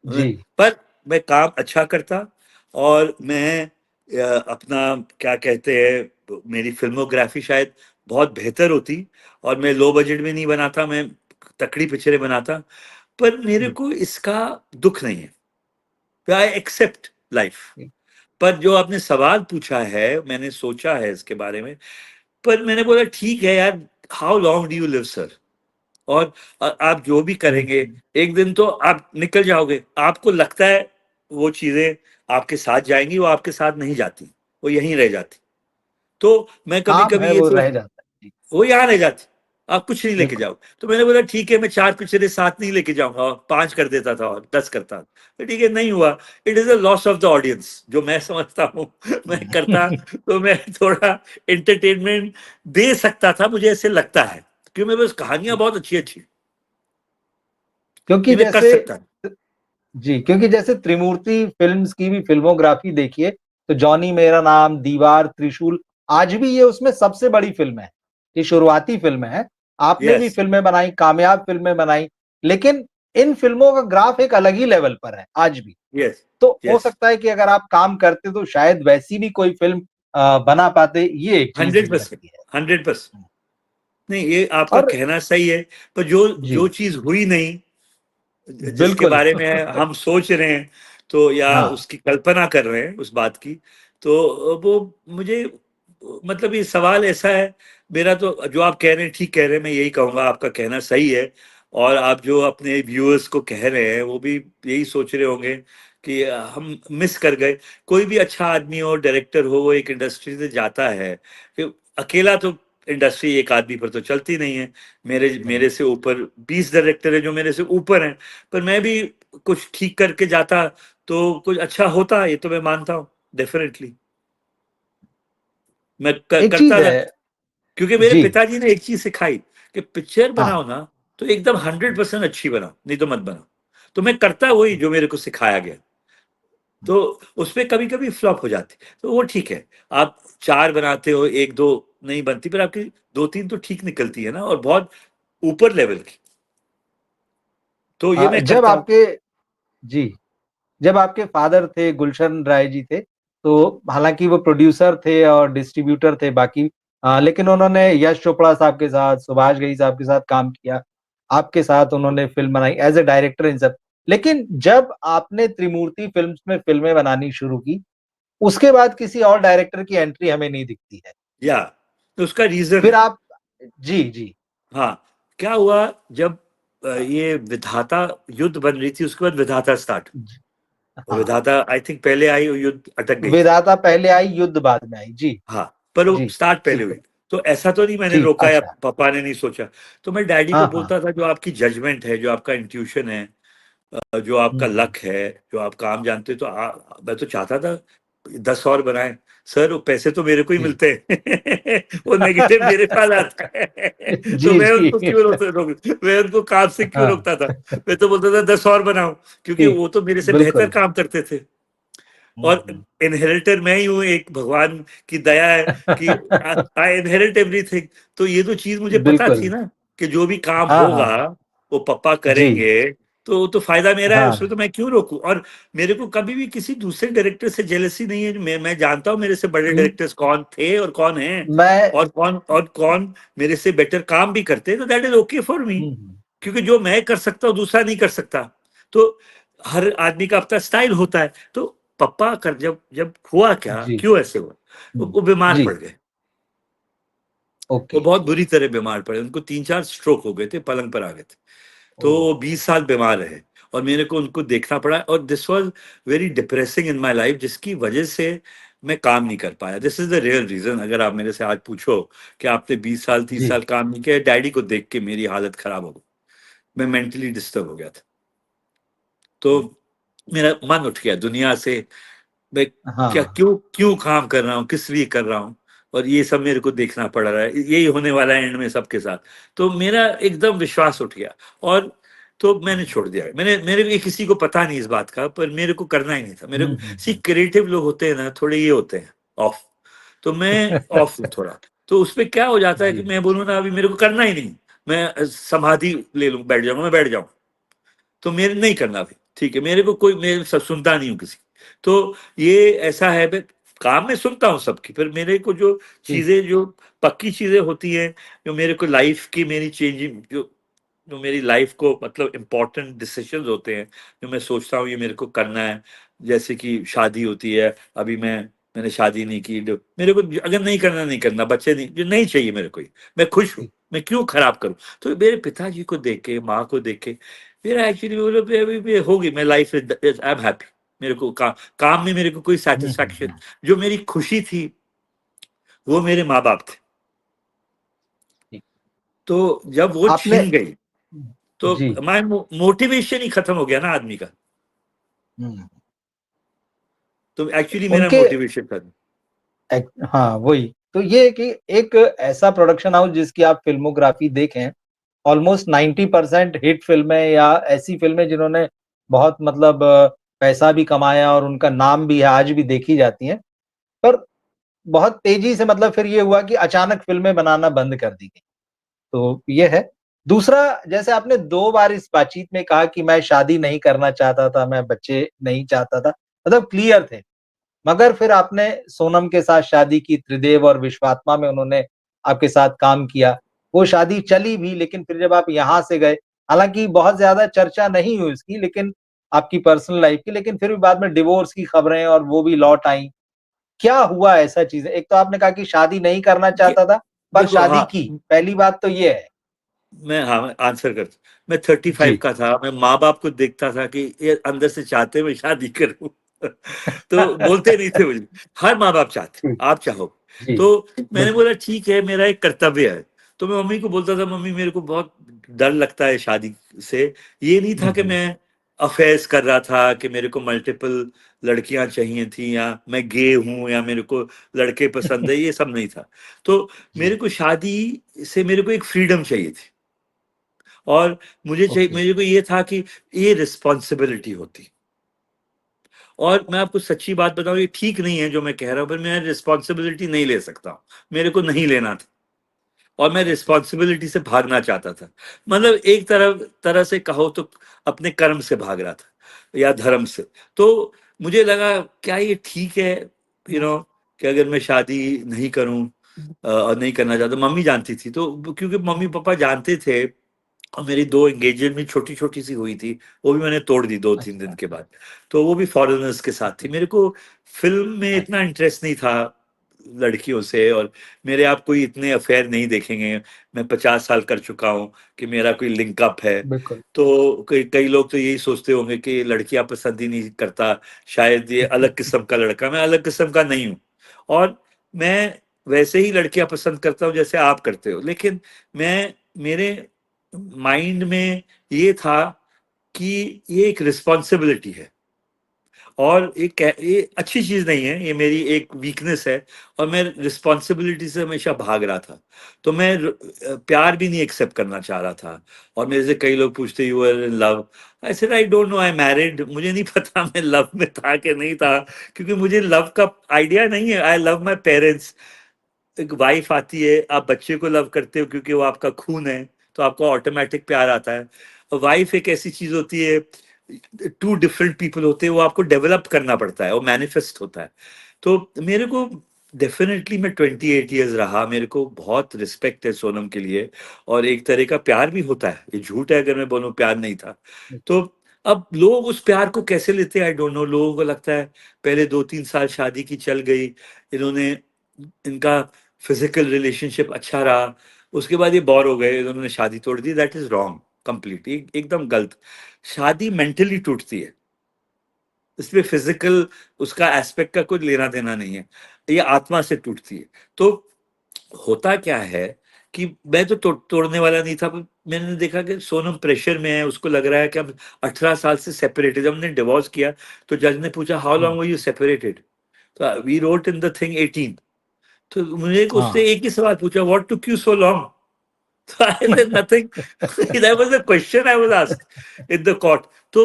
जी,
पर मैं काम अच्छा करता। और मैं अपना क्या कहते हैं, मेरी फिल्मोग्राफी शायद बहुत बेहतर होती, और मैं लो बजट में नहीं बनाता, मैं तकड़ी पिक्चरें बनाता। पर मेरे
जी,
को इसका दुख नहीं है, आई एक्सेप्ट लाइफ।
जी।
पर जो आपने सवाल पूछा है, मैंने सोचा है इसके बारे में। पर मैंने बोला ठीक है यार, how long do you live sir. और आप जो भी
हुँ,
करेंगे, एक दिन तो आप निकल जाओगे। आपको लगता है वो चीजें आपके साथ जाएंगी, वो आपके साथ नहीं जाती, वो यहीं रह जाती। तो मैं कभी
काम है
कभी ये
वो
सोच,
रह जाता है। जी,
वो यहाँ रह जाती, आप कुछ नहीं लेके
बिल्कुल।
जाओ। तो मैंने बोला ठीक है, मैं 4 पिक्चरें साथ नहीं लेके जाऊंगा, और 5 कर देता था और 10 करता, तो ठीक है, नहीं हुआ। It is a loss of the audience, जो मैं समझता हूँ। मैं करता तो मैं थोड़ा एंटरटेनमेंट दे सकता था, मुझे ऐसे लगता है, क्योंकि मेरे पास कहानियां बहुत अच्छी अच्छी
क्योंकि
ये मैं कर
जैसे
सकता।
जी, क्योंकि जैसे त्रिमूर्ति फ़िल्म्स की भी फ़िल्मोग्राफ़ी देखिए, तो जॉनी मेरा नाम, दीवार, त्रिशूल आज भी ये उसमें सबसे बड़ी फ़िल्म है। ये शुरुआती फ़िल्में हैं। आपने भी
यस,
फ़िल्में बनाई, कामयाब फ़िल्में बनाई, लेकिन इन फ़िल्मों का ग्राफ़ एक अलग ही लेवल पर है, आज भी।
यस,
तो हो
यस,
सकता है कि अगर आप काम करते तो शायद वैसी भी कोई फ़िल्म बना पाते, ये एक चीज़ मुझे
100%,
लगती है।
100%। नहीं, ये आपका
और
कहना सही है, पर जो
जी,
जो चीज हुई नहीं, जिसके
बिल्कुल।
बारे में हम सोच रहे हैं, तो या
हाँ,
उसकी कल्पना कर रहे हैं उस बात की, तो वो मुझे, मतलब ये सवाल ऐसा है। मेरा तो जो आप कह रहे हैं ठीक कह रहे हैं, मैं यही कहूंगा, आपका कहना सही है। और आप जो अपने व्यूअर्स को कह रहे हैं, वो भी यही सोच रहे होंगे कि हम मिस कर गए। कोई भी अच्छा आदमी हो, डायरेक्टर हो, वो एक इंडस्ट्री से जाता है कि अकेला तो इंडस्ट्री एक आदमी पर तो चलती नहीं है। मेरे
नहीं।
मेरे से ऊपर 20 डायरेक्टर है जो मेरे से ऊपर हैं, पर मैं भी कुछ ठीक करके जाता तो कुछ अच्छा होता, ये तो मैं मानता हूँ डेफिनेटली। मैं
एक चीज़
करता था,
है
क्योंकि मेरे
जी,
पिताजी ने एक चीज सिखाई कि पिक्चर
हाँ।
बनाओ ना, तो एकदम 100% अच्छी बनाओ, नहीं तो मत बनाओ। तो मैं करता वही जो मेरे को सिखाया गया। तो उसपे कभी कभी फ्लॉप हो जाती, तो वो ठीक है। आप 4 बनाते हो, एक दो नहीं बनती, पर आपकी दो तीन तो ठीक निकलती है ना, और बहुत ऊपर लेवल की। तो ये मैं
जब
करता हूँ।
आपके जी, जब आपके फ़ादर थे, गुलशन राय जी थे, तो हालाँकि वो प्रोड्यूसर थे और डिस्ट्रीब्यूटर थे बाकी लेकिन उन्होंने यश चोपड़ा साहब के साथ, सुभाष घई साहब के साथ काम किया। आपके साथ उन्होंने फ़िल्म बनाई एज़ अ डायरेक्टर इन सब। लेकिन जब आपने त्रिमूर्ति फ़िल्म्स में फ़िल्में बनानी शुरू की, उसके बाद किसी और डायरेक्टर की एंट्री हमें नहीं दिखती है।
या तो उसका रीजन
फिर
है।
आप जी, जी।
हाँ, क्या हुआ जब ये विधाता युद्ध बन रही थी, उसके बाद विधाता स्टार्ट।
ज
और
हाँ,
विधाता आई थिंक पहले आई और युद्ध अटक गई थी।
विधाता पहले आई, युद्ध बाद में आई। जी,
हाँ, पर वो
जी,
स्टार्ट पहले
ठीक
हुई।
है।
तो ऐसा तो नहीं मैंने
ठीक,
रोका या
अच्छा।
पापा ने नहीं सोचा। तो मैं डैडी को
हाँ, हाँ।
बोलता था जो आपकी जजमेंट है, जो आपका इंट्यूशन है, जो आपका
हम्म,
लक है, जो आप काम जानते हो, तो मैं तो चाहता था 10 और बनाए। सर वो पैसे तो मेरे को ही
जी।
मिलते हैं वो नेगेटिव मेरे पास आता है तो
जी
मैं
जी।
उनको क्यों मैं उनको काम से क्यों
हाँ,
रोकता था। मैं तो बोलता था 10 और बनाओ, क्योंकि
ठीक,
वो तो मेरे से बेहतर
बिल्कुल।
काम करते थे।
हम्म,
और
हम्म,
इनहेरिटर मैं ही हूँ, एक भगवान की दया है कि आई इनहेरिट एवरीथिंग। तो ये तो चीज मुझे पता थी
बिल्कुल।
ना कि जो भी काम
हाँ
होगा
हाँ।
वो पापा
जी।
करेंगे, तो वो तो फायदा मेरा है, उसमें
हाँ।
तो मैं क्यों रोकूं। और मेरे को कभी भी किसी दूसरे डायरेक्टर से जेलसी नहीं है। मैं जानता हूँ मेरे से बड़े
म-
डायरेक्टर्स कौन थे और कौन हैं,
मैं।
और कौन मेरे से बेटर काम भी करते हैं, तो that is okay for me.
Hmm,
क्योंकि जो मैं कर सकता हूँ दूसरा नहीं कर सकता। तो हर आदमी का अपना स्टाइल होता है। तो पप्पा कर जब जब हुआ क्या,
जी।
क्यों ऐसे हुआ, वो बीमार
जी।
पड़ गए। वो
ओके।
बहुत बुरी तरह बीमार पड़े, उनको 3-4 स्ट्रोक हो गए थे, पलंग पर आ गए थे।
ओ।
तो वो 20 साल बीमार रहे और मेरे को उनको देखना पड़ा, और this was very depressing in my life, जिसकी वजह से मैं काम नहीं कर पाया। This is the real reason. अगर आप मेरे से आज पूछो कि आपने 20 साल 30
जी।
साल काम नहीं किया, डैडी को देख के मेरी हालत खराब हो गई, मैं मेंटली डिस्टर्ब हो गया था। तो मेरा मन उठ गया दुनिया से। मैं क्या
हाँ।
क्यों क्यों काम कर रहा हूँ, किस लिए कर रहा हूँ, और ये सब मेरे को देखना पड़ रहा है, यही होने वाला है एंड में सबके साथ। तो मेरा एकदम विश्वास उठ गया, और तो मैंने छोड़ दिया। मेरे ये किसी को पता नहीं इस बात का, पर मेरे को करना ही नहीं था। मेरे को सी क्रिएटिव लोग होते हैं ना, थोड़े ये होते हैं ऑफ। तो मैं ऑफ हूँ थोड़ा। तो उसपे क्या हो जाता है कि
जी।
मैं बोलूँ ना अभी मेरे को करना ही नहीं, मैं समाधि ले लूँ, बैठ जाऊंगा, मैं बैठ जाऊँ, तो मेरे नहीं करना भी ठीक है। मेरे को कोई, मैं सब सुनता नहीं हूँ किसी की। तो ये ऐसा है, मैं काम में सुनता हूँ सबकी, पर मेरे को जो
ठीक।
चीजें, जो पक्की चीजें होती हैं, जो मेरे को लाइफ की मेरी चेंजिंग, जो जो मेरी लाइफ को मतलब इम्पोर्टेंट डिसीजंस होते हैं, जो मैं सोचता हूँ ये मेरे को करना है। जैसे कि शादी होती है, अभी मैंने शादी नहीं की, मेरे को अगर नहीं करना, नहीं करना, बच्चे नहीं, जो नहीं चाहिए मेरे को, मैं खुश हूँ,
ठीक।
मैं क्यों खराब करूँ। तो मेरे पिताजी को देख के, माँ को देख के, मेरा एक्चुअली बोलो अभी होगी, मैं लाइफ आई एम हैप्पी। मेरे को काम में मेरे को कोई सेटिस्फैक्शन, जो मेरी खुशी थी वो मेरे माँ बाप थे।
ठीक।
तो जब वो
आपने।
छीन गई, तो
जी।
माय मोटिवेशन ही खत्म हो गया ना आदमी का।
हम्म,
तो एक्चुअली मेरा
उनके।
मोटिवेशन था।
हाँ, वही तो ये है कि एक ऐसा प्रोडक्शन हाउस जिसकी आप फिल्मोग्राफी देखें, ऑलमोस्ट 90% हिट फिल्में या ऐसी फिल्में जिन्होंने बहुत मतलब पैसा भी कमाया और उनका नाम भी है, आज भी देखी जाती हैं। पर बहुत तेजी से मतलब फिर ये हुआ कि अचानक फिल्में बनाना बंद कर दी गई। तो ये है। दूसरा, जैसे आपने 2 बार इस बातचीत में कहा कि मैं शादी नहीं करना चाहता था, मैं बच्चे नहीं चाहता था, मतलब क्लियर थे। मगर फिर आपने सोनम के साथ शादी की, त्रिदेव और विश्वात्मा में उन्होंने आपके साथ काम किया। वो शादी चली भी, लेकिन फिर जब आप यहाँ से गए, हालाँकि बहुत ज़्यादा चर्चा नहीं हुई उसकी, लेकिन आपकी पर्सनल लाइफ़ की, लेकिन फिर भी बाद में डिवोर्स की खबरें और वो भी लौट आईं। क्या हुआ ऐसा चीज़ें? एक तो आपने कहा कि शादी नहीं करना
कि
चाहता था, पर
देखो,
शादी
हाँ,
की, पहली बात तो ये है।
मैं आंसर करता हूँ। मैं 35
जी।
का था, मैं माँ बाप को देखता था कि ये अंदर से चाहते मैं शादी करूं तो बोलते नहीं थे मुझे। हर माँ बाप चाहते,
ठीक।
आप चाहो।
जी,
तो मैंने
बिल्कुल।
बोला ठीक है, मेरा एक कर्तव्य है। तो मैं मम्मी को बोलता था, मम्मी मेरे को बहुत डर लगता है शादी से। ये नहीं था
हुँ,
कि
हुँ।
मैं अफेयर्स कर रहा था, कि मेरे को मल्टीपल लड़कियां चाहिए थी, या मैं गे हूं, या मेरे को लड़के पसंद है, ये सब नहीं था। तो मेरे
जी,
को शादी से मेरे को एक फ्रीडम चाहिए थी। और
ओके।
मेरे को ये था कि ये रिस्पॉन्सिबिलिटी होती। और मैं आपको सच्ची बात बताऊं, ये ठीक नहीं है जो मैं कह रहा हूं, पर मैं रिस्पॉन्सिबिलिटी नहीं ले सकता हूं। मेरे को नहीं लेना था, और मैं
ओके।
रिस्पॉन्सिबिलिटी से भागना चाहता था। मतलब एक तरह से कहो तो अपने कर्म से भाग रहा था, या धर्म से। तो मुझे लगा क्या ये ठीक है, कि अगर मैं शादी नहीं करूं, और नहीं करना चाहता। मम्मी जानती थी, तो क्योंकि मम्मी पापा जानते थे। और मेरी 2 एंगेजमेंट भी छोटी-छोटी सी हुई थी, वो भी मैंने तोड़ दी 2-3 दिन
अच्छा,
के बाद। तो वो भी फॉरेनर्स के साथ थी।
ओके।
मेरे को फ़िल्म में इतना
अच्छा,
इंटरेस्ट नहीं था लड़कियों से, और मेरे आप कोई इतने अफ़ेयर नहीं देखेंगे। मैं 50 साल कर चुका हूँ कि मेरा कोई लिंक अप है।
बिल्कुल।
तो कई कई लोग तो यही सोचते होंगे कि लड़कियाँ पसंद ही नहीं करता, शायद ये अलग किस्म का लड़का। मैं अलग किस्म का नहीं हूँ, और मैं वैसे ही लड़कियाँ पसंद करता हूँ जैसे आप करते हो। लेकिन मैं मेरे माइंड में ये था कि ये एक रिस्पॉन्सिबिलिटी है और ये अच्छी चीज नहीं है, ये मेरी एक वीकनेस है और मैं रिस्पॉन्सिबिलिटी से हमेशा भाग रहा था। तो मैं प्यार भी नहीं एक्सेप्ट करना चाह रहा था। और मेरे से कई लोग पूछते you are in love, I said I don't know, I married. मुझे नहीं पता मैं लव में था कि नहीं था, क्योंकि मुझे लव का आइडिया नहीं है। I love my parents. एक वाइफ आती है, आप बच्चे को लव करते हो क्योंकि वो आपका खून है, तो आपको ऑटोमेटिक प्यार आता है। और वाइफ एक ऐसी चीज होती है, टू डिफरेंट पीपल होते हैं, वो आपको डेवलप करना पड़ता है, वो मैनिफेस्ट होता है। तो मेरे को डेफिनेटली, मैं 28 ईयर्स रहा, मेरे को बहुत रिस्पेक्ट है सोनम के लिए। और एक तरह का प्यार भी होता है, ये झूठ है अगर मैं बोलूं प्यार नहीं था। तो अब लोग उस प्यार को कैसे लेते हैं आई डोंट नो। लोगों को लगता है पहले 2-3 साल शादी की चल गई, इन्होंने, इनका फिजिकल रिलेशनशिप अच्छा रहा, उसके बाद ये बोर हो गए, इन्होंने शादी तोड़ दी। दैट इज रॉन्ग, कंप्लीट, एकदम गलत। शादी मेंटली टूटती है, इसमें फिजिकल उसका एस्पेक्ट का कोई लेना देना नहीं है, ये आत्मा से टूटती है। तो होता क्या है कि मैं तो तोड़ने वाला नहीं था, पर मैंने देखा कि सोनम प्रेशर में है, उसको लग रहा है कि हम 18 साल से सेपरेटेड। जब हमने डिवोर्स किया तो जज ने पूछा how long were you separated, तो we wrote in the thing 18। तो मुझे उससे
हाँ।
एक ही सवाल पूछा, what took you so long? So I said nothing. That was the question I was asked in the court. तो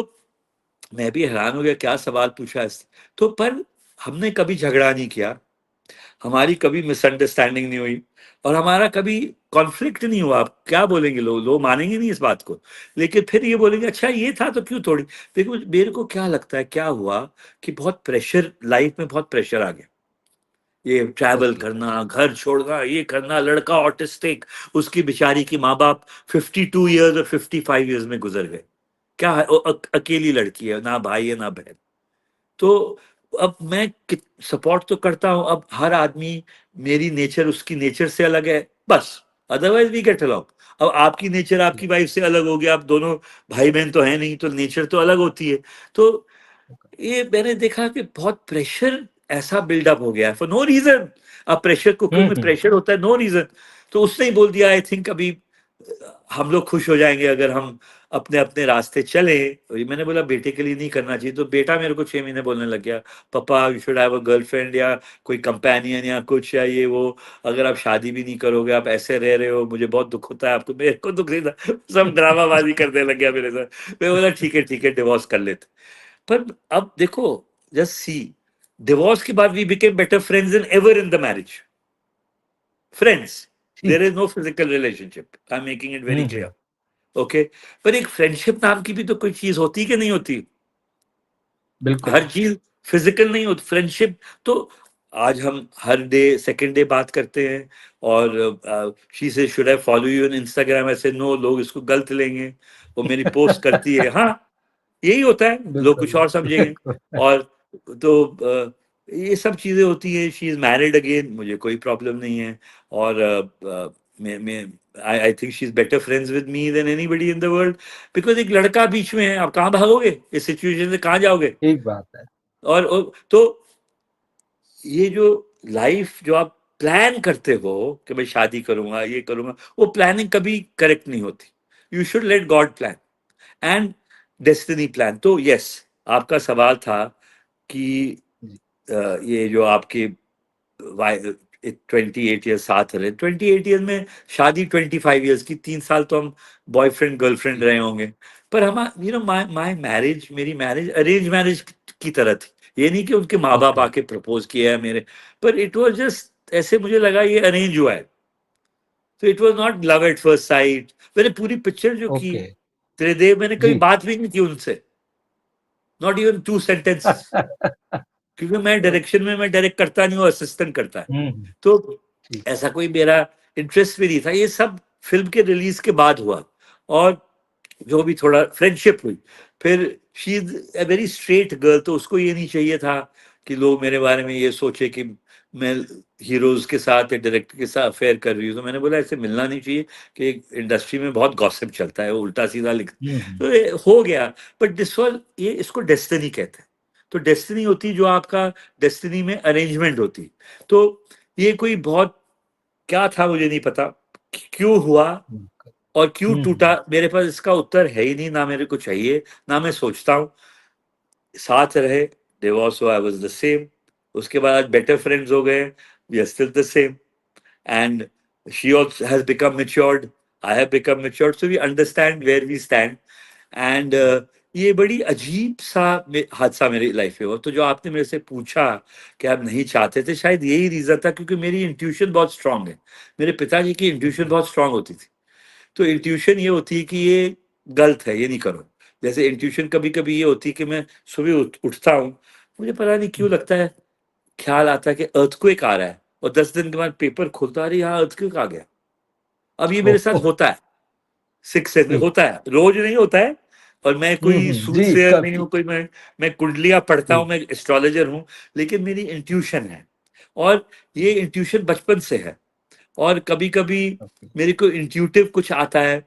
मैं भी हैरान हो गया, क्या सवाल पूछा है। तो पर हमने कभी झगड़ा नहीं किया, हमारी कभी मिसअंडरस्टैंडिंग नहीं हुई, और हमारा कभी कॉन्फ्लिक्ट नहीं हुआ। आप क्या बोलेंगे, लोग मानेंगे नहीं इस बात को, लेकिन फिर ये बोलेंगे अच्छा ये था तो क्यों तोड़ी। देखो मेरे को क्या लगता है क्या हुआ, कि बहुत प्रेशर, लाइफ में बहुत प्रेशर आ गया। ये ट्रैवल
ओके।
करना, घर छोड़ना, ये करना, लड़का ऑटिस्टिक, उसकी बेचारी की माँ बाप 52 ईयर्स और 55 ईयर्स में गुजर गए। क्या है, वो अकेली लड़की है, ना भाई है ना बहन। तो अब मैं सपोर्ट तो करता हूँ, अब हर आदमी, मेरी नेचर उसकी नेचर से अलग है, बस, अदरवाइज वी गेट अलॉन्ग। अब आपकी नेचर आपकी वाइफ से अलग होगी, आप दोनों भाई बहन तो है नहीं, तो नेचर तो अलग होती है। तो ये मैंने देखा कि बहुत प्रेशर ऐसा बिल्डअप हो गया है फॉर नो रीजन। अब प्रेशर, कुकिंग में
हम्म।
प्रेशर होता है नो रीजन। तो उसने ही बोल दिया आई थिंक अभी हम लोग खुश हो जाएंगे अगर हम अपने अपने रास्ते चले। और ये मैंने बोला बेटे के लिए नहीं करना चाहिए। तो बेटा मेरे को 6 महीने बोलने लग गया, पापा you should have a girlfriend या कोई कंपेनियन या कुछ, या ये वो, अगर आप शादी भी नहीं करोगे, आप ऐसे रह रहे हो, मुझे बहुत दुख होता है। आपको, मेरे को दुख नहीं था, सब ड्रामाबाजी करने लग गया मेरे साथ। मैं बोला ठीक है डिवोर्स कर लेते। पर अब देखो, जस्ट सी, डिवोर्स के बाद we became better friends than ever in the marriage. Friends, there
ठीक।
Is no physical relationship, I am making it very
hmm.
Clear. Okay, पर एक फ्रेंडशिप नाम की भी तो कोई चीज होती कि नहीं होती?
बिल्कुल।
हर चीज फिजिकल नहीं होती, फ्रेंडशिप तो। आज हम हर डे, सेकंड डे बात करते हैं, और शी से should I follow you in Instagram, ऐसे नो, लोग इसको गलत लेंगे, वो मेरी पोस्ट करती है, हाँ यही होता है, लोग
बिल्कुल।
कुछ और समझेंगे।
बिल्कुल।
और तो ये सब चीजें होती है। शी इज मैरिड अगेन, मुझे कोई प्रॉब्लम नहीं है। और मैं I think she is better friends with me than anybody in the world, because एक लड़का बीच में है, आप कहाँ भागोगे इस सिचुएशन से, कहाँ जाओगे?
ठीक बात है।
और तो ये जो लाइफ जो आप प्लान करते हो कि मैं शादी करूंगा, ये करूंगा, वो प्लानिंग कभी करेक्ट नहीं होती। You should let God plan and destiny plan. तो यस, आपका सवाल था कि
जी।
ये जो आपके 28 ईयर्स साथ रहे, 28 ईयर्स में शादी 25 ईयर्स की, 3 साल तो हम बॉयफ्रेंड गर्लफ्रेंड
जी।
रहे होंगे। पर हम, you know, my my marriage, मेरी मैरिज अरेंज मैरिज की तरह थी। ये नहीं कि उनके माँ बाप
ओके।
आके प्रपोज किया है मेरे, पर इट वाज जस्ट ऐसे, मुझे लगा ये अरेंज हुआ है। तो it was not love at first sight. मैंने पूरी पिक्चर जो की,
ओके।
त्रिदेव, मैंने कभी
जी।
बात भी नहीं की उनसे, नॉट इवन 2 सेंटेंसेस, क्योंकि मैं डायरेक्शन में, मैं डायरेक्ट करता नहीं हूँ, असिस्टेंट करता है।
हम्म।
तो
ठीक।
ऐसा कोई मेरा इंटरेस्ट भी नहीं था, ये सब फिल्म के रिलीज के बाद हुआ। और जो भी थोड़ा फ्रेंडशिप हुई, फिर she is a very straight girl, तो उसको ये नहीं चाहिए था कि लोग मेरे बारे में ये सोचे कि मैं हीरोज के साथ या डायरेक्टर के साथ अफेयर कर रही हूँ। तो मैंने बोला ऐसे मिलना नहीं चाहिए, कि इंडस्ट्री में बहुत गॉसिप चलता है, वो उल्टा सीधा लिख,
हम्म।
तो ये हो गया। बट दिस वाज, ये इसको डेस्टिनी कहते हैं। तो डेस्टिनी होती जो आपका, डेस्टिनी में अरेंजमेंट होती। तो ये कोई बहुत क्या था मुझे नहीं पता क्यों हुआ, और क्यों टूटा, मेरे पास इसका उत्तर है ही नहीं, ना मेरे को चाहिए, ना मैं सोचता हूँ। साथ रहे, डिवोर्स हुआ, आई वाज द सेम। उसके बाद आज बेटर फ्रेंड्स हो गए, we are still the same. And she also has become matured, I have become matured, so we understand where we stand. And ये बड़ी अजीब सा हादसा मेरी लाइफ में हुआ। तो जो आपने मेरे से पूछा कि आप नहीं चाहते थे, शायद यही रीजन था, क्योंकि मेरी इंट्यूशन बहुत स्ट्रांग है। मेरे पिताजी की इंट्यूशन बहुत स्ट्रांग होती थी। तो इंट्यूशन ये होती है कि ये गलत है, ये नहीं करो। जैसे इंट्यूशन कभी कभी ये होती है कि मैं सुबह उठता हूँ, मुझे पता नहीं क्यों लगता है, ख्याल आता है कि अर्थक्वेक आ रहा है, और 10 दिन के बाद पेपर खोलता, अरे यहाँ अर्थक्वेक आ गया। अब ये मेरे साथ होता है, 6 सेंस में
जी।
होता है, रोज नहीं होता है। और मैं कोई
जी,
सूटसेयर नहीं
कभी।
हूँ, कोई मैं कुंडलियां पढ़ता हूँ,
जी।
मैं एस्ट्रोलॉजर हूँ, लेकिन मेरी इंट्यूशन है। और ये इंट्यूशन बचपन से है। और कभी कभी
ओके।
मेरे को इंट्यूटिव कुछ आता है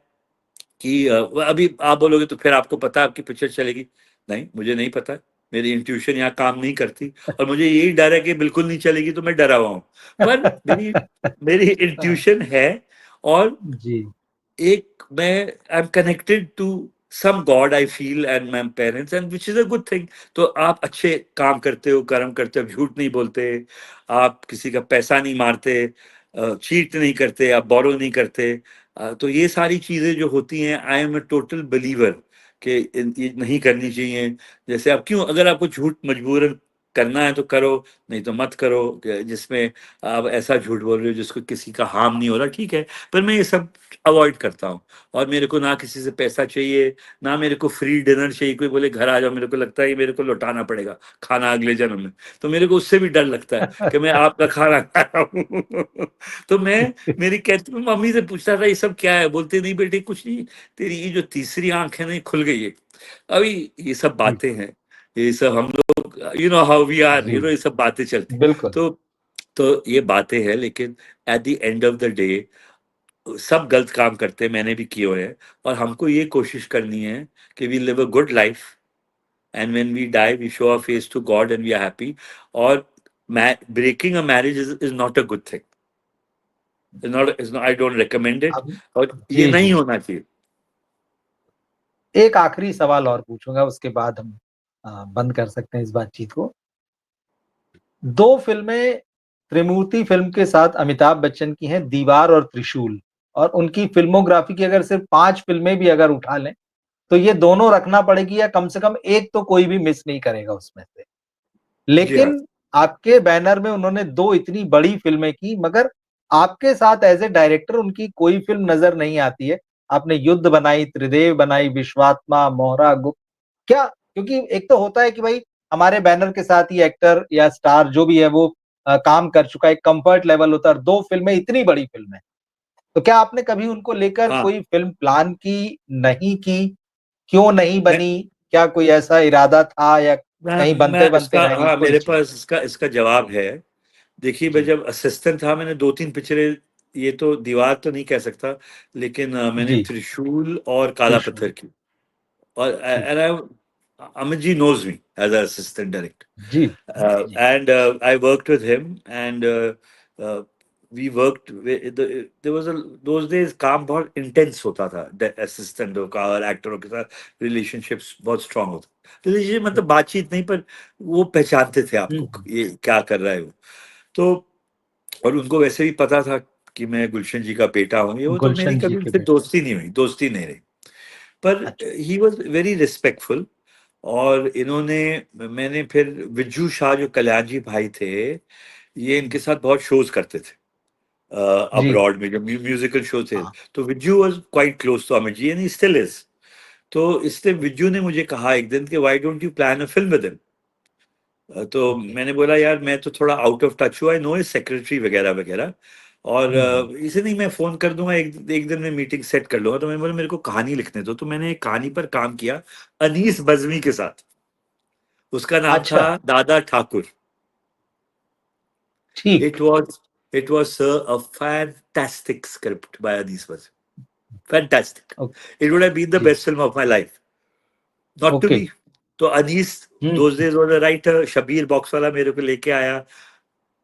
कि अभी आप बोलोगे तो फिर आपको पता है आपकी पिक्चर चलेगी। नहीं, मुझे नहीं पता है, मेरी इंट्यूशन यहाँ काम नहीं करती, और मुझे यही डर है कि बिल्कुल नहीं चलेगी तो मैं डरा हुआ हूँ। पर मेरी मेरी इंट्यूशन है। और
जी।
एक मैं I am connected to some god I feel, and my parents, and which is a good thing. तो आप अच्छे काम करते हो, कर्म करते हो, झूठ नहीं बोलते, आप किसी का पैसा नहीं मारते, चीट नहीं करते, आप बोरो नहीं करते, तो ये सारी चीजें जो होती हैं, I am a total believer कि ये नहीं करनी चाहिए। जैसे आप क्यों, अगर आपको झूठ मजबूरन करना है तो करो, नहीं तो मत करो, जिसमें आप ऐसा झूठ बोल रहे हो जिसको किसी का हार्म नहीं हो रहा, ठीक है। पर मैं ये सब अवॉइड करता हूँ। और मेरे को ना किसी से पैसा चाहिए, ना मेरे को फ्री डिनर चाहिए। कोई बोले घर आ जाओ, मेरे को लगता है कि मेरे को लौटाना पड़ेगा खाना अगले जन्म में, तो मेरे को उससे भी डर लगता है कि मैं आपका खाना खा रहा हूँ। तो मैं, मेरी कहती, मैं मम्मी से पूछता था ये सब क्या है, बोलते नहीं बेटे कुछ नहीं, तेरी ये जो तीसरी आंख है ना, ये खुल गई है। अभी ये सब
जी।
बातें हैं, ये सब हम लोग, you know how we are,
जी।
ये सब बातें चलती।
बिल्कुल।
तो ये बातें हैं, लेकिन at the end of the day सब गलत काम करते हैं, मैंने भी किए हुए हैं। और हमको ये कोशिश करनी है कि we live a good life, and when we die we show our face to God and we are happy. और breaking a marriage is not a good thing, is not, I don't recommend it.
अब
और ये
जी,
नहीं
जी।
होना चाहिए।
एक आखिरी सवाल और पूछूँगा, उसके बाद हम बंद कर सकते हैं इस बातचीत को। 2 फ़िल्में त्रिमूर्ति फ़िल्म के साथ अमिताभ बच्चन की हैं, दीवार और त्रिशूल। और उनकी फ़िल्मोग्राफ़ी की अगर सिर्फ़ 5 फ़िल्में भी अगर उठा लें, तो ये दोनों रखना पड़ेगी, या कम से कम एक तो कोई भी मिस नहीं करेगा उसमें से।
जी हाँ।
लेकिन आपके बैनर में उन्होंने 2 इतनी बड़ी फ़िल्में की, मगर आपके साथ एज़ अ डायरेक्टर उनकी कोई फ़िल्म नज़र नहीं आती है। आपने युद्ध बनाई, त्रिदेव बनाई, विश्वात्मा, मोहरा, गुप्त। क्या, क्योंकि एक तो होता है कि भाई हमारे बैनर के साथ ही एक्टर या स्टार जो भी है वो काम कर चुका है, एक कम्फर्ट लेवल होता है, और 2 फ़िल्में इतनी बड़ी फ़िल्में। तो क्या आपने कभी उनको लेकर
हाँ,
कोई फ़िल्म प्लान की, नहीं की? क्यों नहीं
मैं
बनी? क्या कोई ऐसा इरादा था, या कहीं
मैं
बनते-बनते
इसका,
रह गई,
हाँ,
कोई
मेरे
चीज़?
पास इसका इसका जवाब है। देखिए, मैं
जी।
जब असिस्टेंट था, मैंने 2-3 पिक्चरें, ये तो दीवार तो नहीं कह सकता, लेकिन मैंने
जी।
त्रिशूल और काला
त्रिशूल।
पत्थर की। और
ठीक।
And I, Amit ji knows me as an assistant director.
जी, जी।
And I worked with him, and uh, we worked with there was a, those days काम बहुत इंटेंस होता था, असिस्टेंटों का और एक्टरों के साथ रिलेशनशिप्स बहुत स्ट्रांग होता। रिलेशनशिप मतलब बातचीत नहीं, पर वो पहचानते थे
हुँ,
आपको
हुँ।
ये क्या कर रहा है वो। तो और उनको वैसे भी पता था कि मैं गुलशन जी का बेटा हूँ, ये वो, तो मेरी
गुलशन जी
कभी
के
उनसे
बेटे।
दोस्ती नहीं रही। पर
अच्छा।
He was very respectful. और इन्होंने, मैंने फिर विज्जू शाह जो कल्याण जी भाई थे, ये इनके
हुँ।
साथ बहुत शोज करते थे
जी।
अब्रॉड में, जो म्यूजिकल शो थे।
हाँ।
तो Vijju was quite close to Amit ji, and he still is. तो इसलिए विज्जू ने मुझे कहा एक दिन कि why don't you plan a film with him. तो
ओके।
मैंने बोला यार मैं तो थोड़ा आउट ऑफ टच हुआ, आई नो इज सेक्रेटरी वगैरह वगैरह, और
हुँ, हुँ।
इसे नहीं, मैं फोन कर दूंगा, एक दिन में मीटिंग सेट कर लूंगा। तो मैंने बोला मेरे को कहानी लिखने दो, तो मैंने एक कहानी पर काम किया अनीस बज्मी के साथ। उसका नाम था
अच्छा।
दादा ठाकुर।
ठीक।
It was it was sir a fantastic script by Anees Bazmee, fantastic.
Oh
it would have been the
जी।
Best film of my life, not to
okay.
Be. तो अनीस
हुँ,
those days was a writer, Shabbir Boxwala मेरे को लेके आया।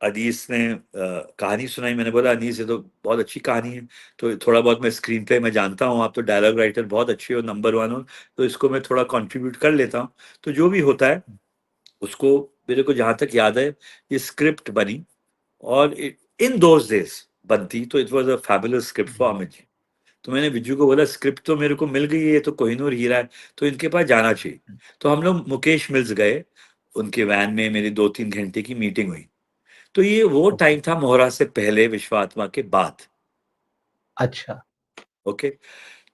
अनीस ने कहानी सुनाई। मैंने बोला अनीस ये तो बहुत अच्छी कहानी है, तो थोड़ा बहुत मैं स्क्रीन प्ले में जानता हूँ, आप तो डायलॉग राइटर बहुत अच्छे हो, नंबर 1 हो, तो इसको मैं थोड़ा कंट्रीब्यूट कर लेता हूँ। तो जो भी होता है उसको, मेरे को जहाँ तक याद है ये स्क्रिप्ट बनी, और इन दोज डेज बनती तो it was a fabulous script for Amit ji. तो मैंने विजू को बोला स्क्रिप्ट तो मेरे को मिल गई है, ये तो कोहिनूर हीरा है, तो इनके पास जाना चाहिए। तो हम लोग मुकेश मिल्स गए, उनके वैन में मेरी 2-3 घंटे की मीटिंग हुई। तो ये वो
ओके।
टाइम था मोहरा से पहले, विश्वात्मा के बाद।
अच्छा।
ओके।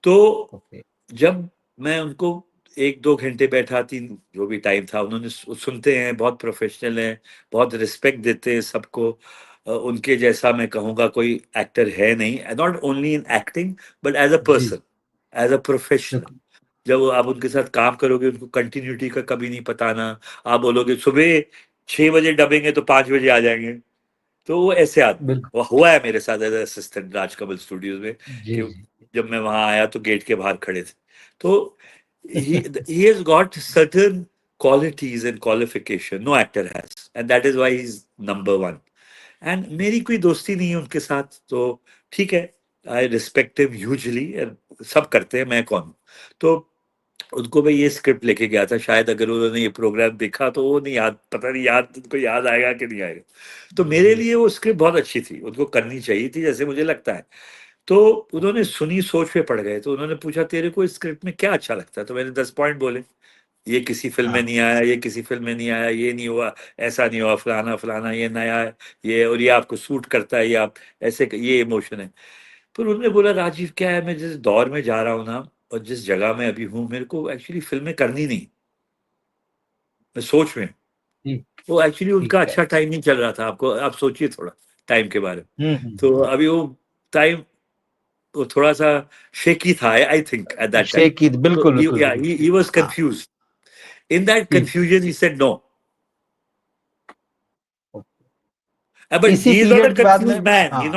तो
ओके।
जब मैं उनको 1-2 घंटे बैठा, 3 जो भी टाइम था, उन्होंने सुनते हैं, बहुत प्रोफेशनल हैं, बहुत रिस्पेक्ट देते हैं सबको। उनके जैसा मैं कहूँगा कोई एक्टर है नहीं, not only in acting but as a
जी।
Person, as a professional.
बिल्कुल।
जब आप उनके साथ काम करोगे, उनको कंटिन्यूटी का कभी नहीं पताना। आप बोलोगे सुबह 6 बजे डबेंगे तो 5 बजे आ जाएंगे, तो वो ऐसे आदमी।
बिल्कुल।
वो हुआ है मेरे साथ एज असिस्टेंट राजकमल स्टूडियोज में,
जी,
कि
जी।
जब मैं वहां आया तो गेट के बाहर खड़े थे। तो he has got certain qualities and qualification no actor has, and that is why he's number 1. And मेरी कोई दोस्ती नहीं है उनके साथ, तो ठीक है, आई रिस्पेक्ट हिम ह्यूजली, सब करते हैं, मैं कौन हूं? तो उनको मैं ये स्क्रिप्ट लेके गया था, शायद अगर उन्होंने ये प्रोग्राम देखा तो वो नहीं याद, पता नहीं याद उनको याद आएगा कि नहीं आएगा। तो मेरे
जी।
लिए वो स्क्रिप्ट बहुत अच्छी थी, उनको करनी चाहिए थी जैसे मुझे लगता है। तो उन्होंने सुनी, सोच में पड़ गए, तो उन्होंने पूछा तेरे को इस स्क्रिप्ट में क्या अच्छा लगता है, तो मैंने 10 पॉइंट बोले। ये किसी फिल्म में
हाँ।
नहीं आया, ये किसी फिल्म में नहीं आया, ये नहीं हुआ, ऐसा नहीं हुआ, फलाना फलाना, ये नया है, ये, और ये आपको सूट करता है, ये आप ऐसे, ये इमोशन है। फिर उन्होंने बोला राजीव क्या है, मैं जिस दौर में जा रहा हूँ ना, और जिस जगह में अभी हूँ, मेरे को एक्चुअली फिल्में करनी नहीं, मैं सोच में।
ठीक।
वो एक्चुअली
ठीक
उनका
है।
अच्छा टाइम नहीं चल रहा था, आपको आप सोचिए थोड़ा टाइम के बारे में।
हुँ,
तो
हुँ।
अभी वो टाइम, वो थोड़ा सा शेकी था, I think at that time.
शेखी
तो
बिल्कुल, बिल्कुल, बिल्कुल।
ही वाज
हाँ।
कंफ्यूज्ड। इन दैट
ठीक।
Confusion he said no.
Okay.
But
इसी
he is not a
period के बाद में
confused man.
हाँ।
He's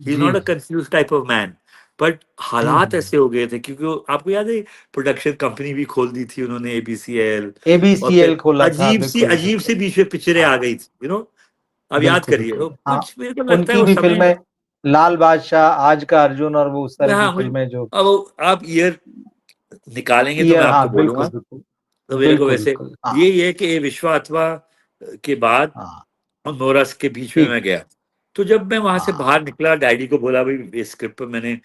ji,
not a
ji.
confused type of man. But
हुँ,
हालात
हुँ।
ऐसे हो गए थे, क्योंकि आपको याद है प्रोडक्शन कंपनी भी खोल दी थी उन्होंने, एबीसीएल। और
एबीसीएल
फिर
खोला था, बिल्कुल,
अजीब सी
बिल्कुल।
बीच में पिक्चरें आ
हाँ,
गई थी, अब याद
बिल्कुल,
करिए,
बिल्कुल।
वो
हाँ,
कुछ मेरे को लगता है
उनकी
वो
भी
समय।
फ़िल्में लाल बादशाह, आज का अर्जुन और वो उस तरह की
हाँ, मुझे,
फ़िल्में जो
अब आप ईयर निकालेंगे तो मैं
ईयर
आपको
हाँ,
बोलूंगा।
बिल्कुल, बिल्कुल।
तो मेरे को
बिल्कुल,
वैसे
बिल्कुल। हाँ,
ये है कि ये विश्वात्मा के बाद
हाँ।
और नोरस के बीच में
ठीक।
मैं गया। तो जब मैं वहां से
हाँ,
बाहर निकला, डैडी को बोला भाई इस स्क्रिप्ट पर मैंने,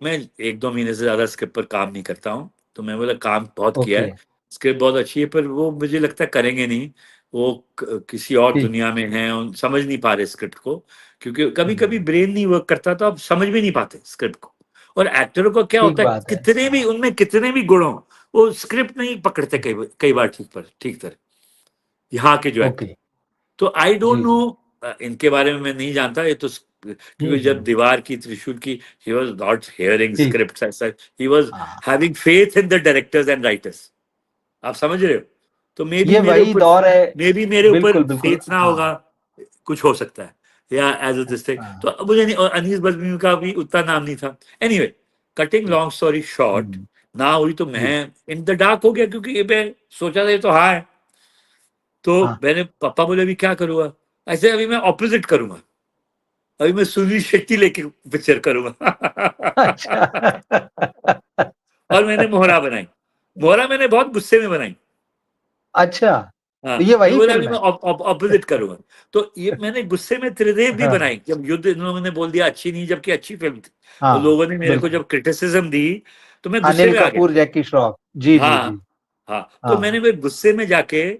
मैं 1-2 महीने से ज्यादा स्क्रिप्ट पर काम नहीं करता हूँ, तो मैं बोला काम बहुत किया
ओके।
है, स्क्रिप्ट बहुत अच्छी है, पर वो मुझे लगता है करेंगे नहीं, वो किसी और
ठीक।
दुनिया में हैं, उन समझ नहीं पा रहे स्क्रिप्ट को, क्योंकि कभी कभी
हुँ,
ब्रेन नहीं वर्क करता, तो आप समझ भी नहीं पाते स्क्रिप्ट को। और एक्टरों को क्या
ठीक
होता है,
बात है।
कितने भी
हाँ,
उनमें कितने भी गुण हो, वो स्क्रिप्ट नहीं पकड़ते कई बार ठीक तरह, यहाँ के जो
ओके।
एक्टर। तो आई डोंट
जी,
नो,
जी।
इनके बारे में मैं नहीं जानता, ये तो
हुँ,
क्योंकि जब
हुँ।
दीवार की, त्रिशूल की, ही वाज नॉट हियरिंग
ठीक।
Scripts as such, he was
हाँ,
having faith in the directors and writers. आप समझ रहे हो? तो
ये वही दौर है।
मे बी मेरे ऊपर
बिल्कुल, बिल्कुल।
फेथ ना
हाँ,
होगा, कुछ हो सकता है, या एज अ दिस थिंग।
हाँ।
तो अब मुझे नहीं, और अनीस बज्मी का भी उतना नाम नहीं था। एनीवे, कटिंग
ठीक।
लॉन्ग स्टोरी शॉर्ट,
हुँ,
ना हुई तो
जी।
मैं इन द डार्क हो गया, क्योंकि ये मैं सोचा था ये तो हाँ है। तो
हाँ।
मैंने, पापा बोले अभी क्या करूंगा, ऐसे अभी मैं ऑपोजिट करूंगा, अभी मैं सुनील शेट्टी लेके पिक्चर करूंगा।
अच्छा।
और मैंने मोहरा बनाई। मोहरा मैंने बहुत गुस्से में बनाई।
अच्छा,
हाँ,
तो ये
मैं
वही
बोला अभी
फ़िल्म
मैं
है?
ऑपोजिट करूंगा। तो ये मैंने गुस्से में त्रिदेव भी
हाँ,
बनाई, जब युद्ध इन लोगों ने बोल दिया अच्छी नहीं, जबकि अच्छी फिल्म थी। और
हाँ,
लोगों ने मेरे को
बिल्कुल।
जब क्रिटिसिज्म दी, तो मैं गुस्से
अनिल
में आ गया।
कपूर, जैकी श्रॉफ। जी, जी,
हाँ,
जी।
हाँ, तो
हाँ,
मैंने फिर गुस्से में जाके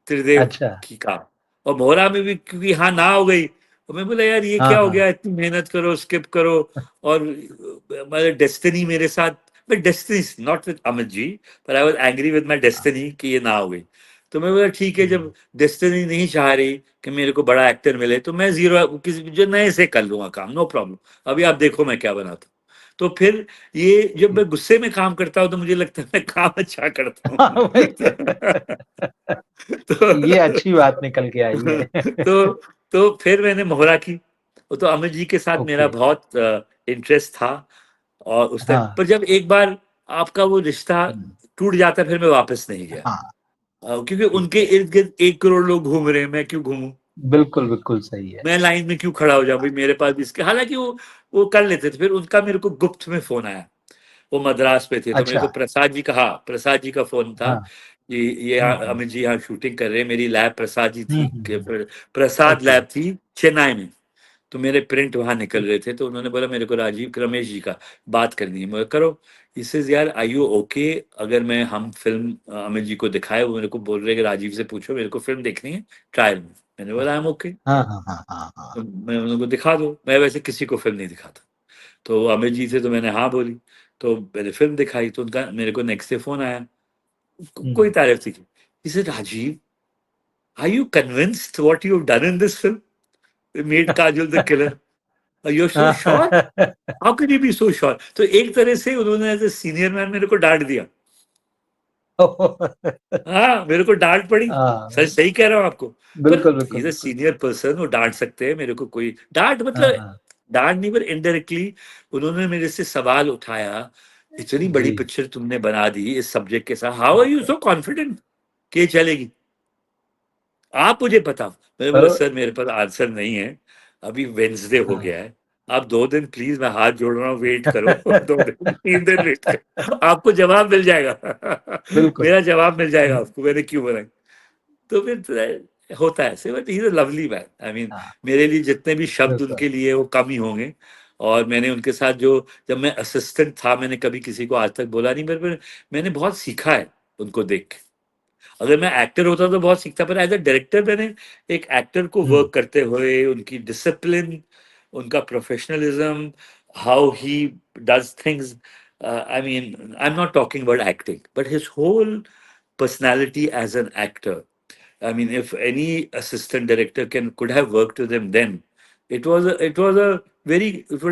त्रिदेव
अच्छा।
की कहा। और मोहरा में भी क्योंकि हाँ ना हो गई, तो मैं बोला यार ये
हाँ,
क्या हो
हाँ।
गया, इतनी मेहनत करो, स्किप करो, और मतलब डेस्टिनी मेरे साथ, मैं destiny not with Amit ji, पर I was angry with my
हाँ,
डेस्टिनी कि ये ना हो गई। तो मैं बोला ठीक है,
हुँ,
जब डेस्टिनी नहीं चाह रही कि मेरे को बड़ा एक्टर मिले, तो मैं जीरो किसी जो नए से कर लूंगा काम, नो प्रॉब्लम, अभी आप देखो मैं क्या बनाता हूँ। तो फिर ये जब
ठीक।
मैं गुस्से में काम करता हूँ, तो मुझे लगता है मैं काम अच्छा करता
हाँ,
हूँ।
वही ये अच्छी बात
तो
निकल के आई है।
तो तो फिर मैंने मोहरा की। तो अमित जी के साथ मेरा
ओके।
बहुत इंटरेस्ट था, और उस टाइम
हाँ।
पर जब एक बार आपका वो रिश्ता
हुँ,
टूट जाता है, फिर मैं वापस नहीं गया।
हाँ,
क्योंकि
ठीक
उनके
है।
इर्द गिर्द 1 करोड़ लोग घूम रहे हैं, मैं क्यों घूमूं?
बिल्कुल, बिल्कुल सही है।
मैं लाइन में क्यों खड़ा हो जाऊँ भाई, मेरे पास भी इसके, हालाँकि वो कर लेते थे। फिर उनका मेरे को गुप्त में फ़ोन आया, वो मद्रास पे थे, तो मेरे
अच्छा,
को प्रसाद जी का फ़ोन था
हाँ।
कि ये
हुँ।
अमित जी यहाँ शूटिंग कर रहे हैं। मेरी लैब प्रसाद जी
हुँ,
थी,
हुँ,
कि
हुँ।
फिर प्रसाद
ओके।
लैब थी चेन्नई में। तो मेरे प्रिंट वहाँ निकल रहे थे, तो उन्होंने बोला मेरे को रमेश जी का बात करनी है। मैं करो। ही सेज यार आर यू ओके अगर मैं हम फ़िल्म अमित जी को दिखाए, वो मेरे को बोल रहे हैं कि राजीव से पूछो मेरे को फ़िल्म देखनी है ट्रायल में। मैंने बोला आई एम ओके।
हाँ, हाँ, हाँ, हाँ, हाँ।
तो मैं उनको दिखा दो, मैं वैसे किसी को फ़िल्म नहीं दिखाता। तो अमित जी से तो मैंने हाँ बोली, तो मैंने फ़िल्म दिखाई, तो उनका मेरे को नेक्स्ट डे फ़ोन आया, कोई
हुँ।
तारीफ़ नहीं की। He said Rajiv, are you convinced what you have done in this film? Made Kajol the killer. You are so sure? How can you be so sure? तो एक तरह से उन्होंने एज़ अ सीनियर मैन मेरे को डाँट दिया। हाँ, मेरे को डाँट पड़ी।
हाँ,
सच सही कह रहा हूँ आपको। पर
बिल्कुल,
ही
बिल्कुल,
इज़ अ
बिल्कुल।
सीनियर पर्सन, वो डाँट सकते हैं मेरे को, कोई डाँट
हाँ,
मतलब
हाँ।
डाँट नहीं, पर इनडायरेक्टली उन्होंने मेरे से सवाल उठाया, इतनी बड़ी
जी,
पिक्चर तुमने बना दी इस सब्जेक्ट के साथ, how are you so confident कि ये चलेगी? आप मुझे बताओ। मैंने
पर
बोला सर मेरे पास आंसर नहीं है, अभी वेडनेसडे हो
हाँ।
गया है, आप 2 दिन प्लीज़, मैं हाथ जोड़ रहा हूँ, वेट करो। 2 दिन 3 दिन वेट करो, आपको जवाब मिल जाएगा।
बिल्कुल।
मेरा जवाब मिल जाएगा
हुँ,
आपको, मैंने क्यों बनाई। तो फिर होता है ऐसे, but he is a lovely man. I mean
हाँ,
मेरे लिए जितने भी शब्द
बिल्कुल।
उनके लिए वो कम ही होंगे। और मैंने उनके साथ जो, जब मैं असिस्टेंट था, मैंने कभी किसी को आज तक बोला नहीं, पर मैंने बहुत सीखा है उनको देख के। अगर मैं एक्टर होता तो बहुत सीखता, पर एज़ अ डायरेक्टर मैंने एक एक्टर को
हुँ,
वर्क करते हुए उनकी डिसिप्लिन, उनका professionalism, how he does things, I mean I am not talking about acting, but his whole personality as an actor. I mean, if any assistant director could have worked with him then, it would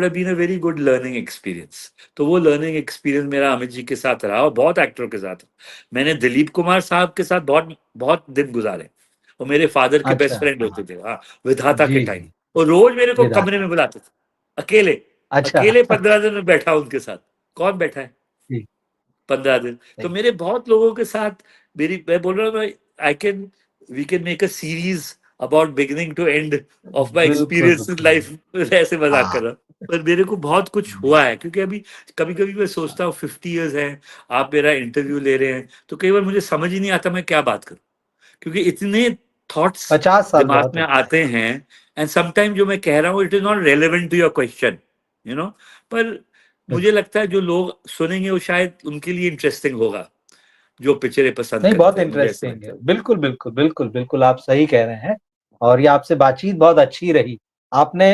have been a very good learning experience. तो वो learning experience मेरा अमित जी के साथ रहा, और बहुत एक्टरों के साथ। मैंने दिलीप कुमार साहब के साथ बहुत बहुत दिन गुजारे। वो मेरे फादर के
अच्छा,
बेस्ट फ्रेंड
हाँ।
होते थे, हाँ, विधाता के
जी,
टाइम।
जी,
वो रोज मेरे को कमरे
विधाता।
में बुलाते थे, अकेले।
अच्छा।
अकेले 15 दिन में बैठा उनके साथ। कौन बैठा है
जी,
15 दिन? तो
सही।
मेरे बहुत लोगों के साथ, मेरी, मैं बोल रहा हूँ, मैं I can we can make a series about beginning to end of my
बिल्कुल,
एक्सपीरियंस इन
बिल्कुल।
लाइफ। ऐसे मजाक कर
हाँ।
रहा हूँ, पर मेरे को बहुत कुछ
हुँ,
हुआ है, क्योंकि अभी कभी कभी मैं सोचता हूँ 50 ईयर्स है, आप मेरा इंटरव्यू ले रहे हैं, तो कई बार मुझे समझ ही नहीं आता मैं क्या बात करूँ, क्योंकि इतने थॉट्स
50 साल
दिमाग
बहुत
में
होता है।
आते हैं। एंड समटाइम जो मैं कह रहा हूँ it is not relevant to your question, you know. पर मुझे
बिल्कुल।
लगता है जो लोग सुनेंगे वो शायद उनके लिए इंटरेस्टिंग होगा, जो पिक्चरें पसंद
नहीं, बहुत
करते हैं, मुझे ऐसा
इंटरेस्टिंग है।
लगता है।
बिल्कुल, बिल्कुल, बिल्कुल, बिल्कुल, आप सही कह रहे हैं और ये आपसे बातचीत बहुत अच्छी रही। आपने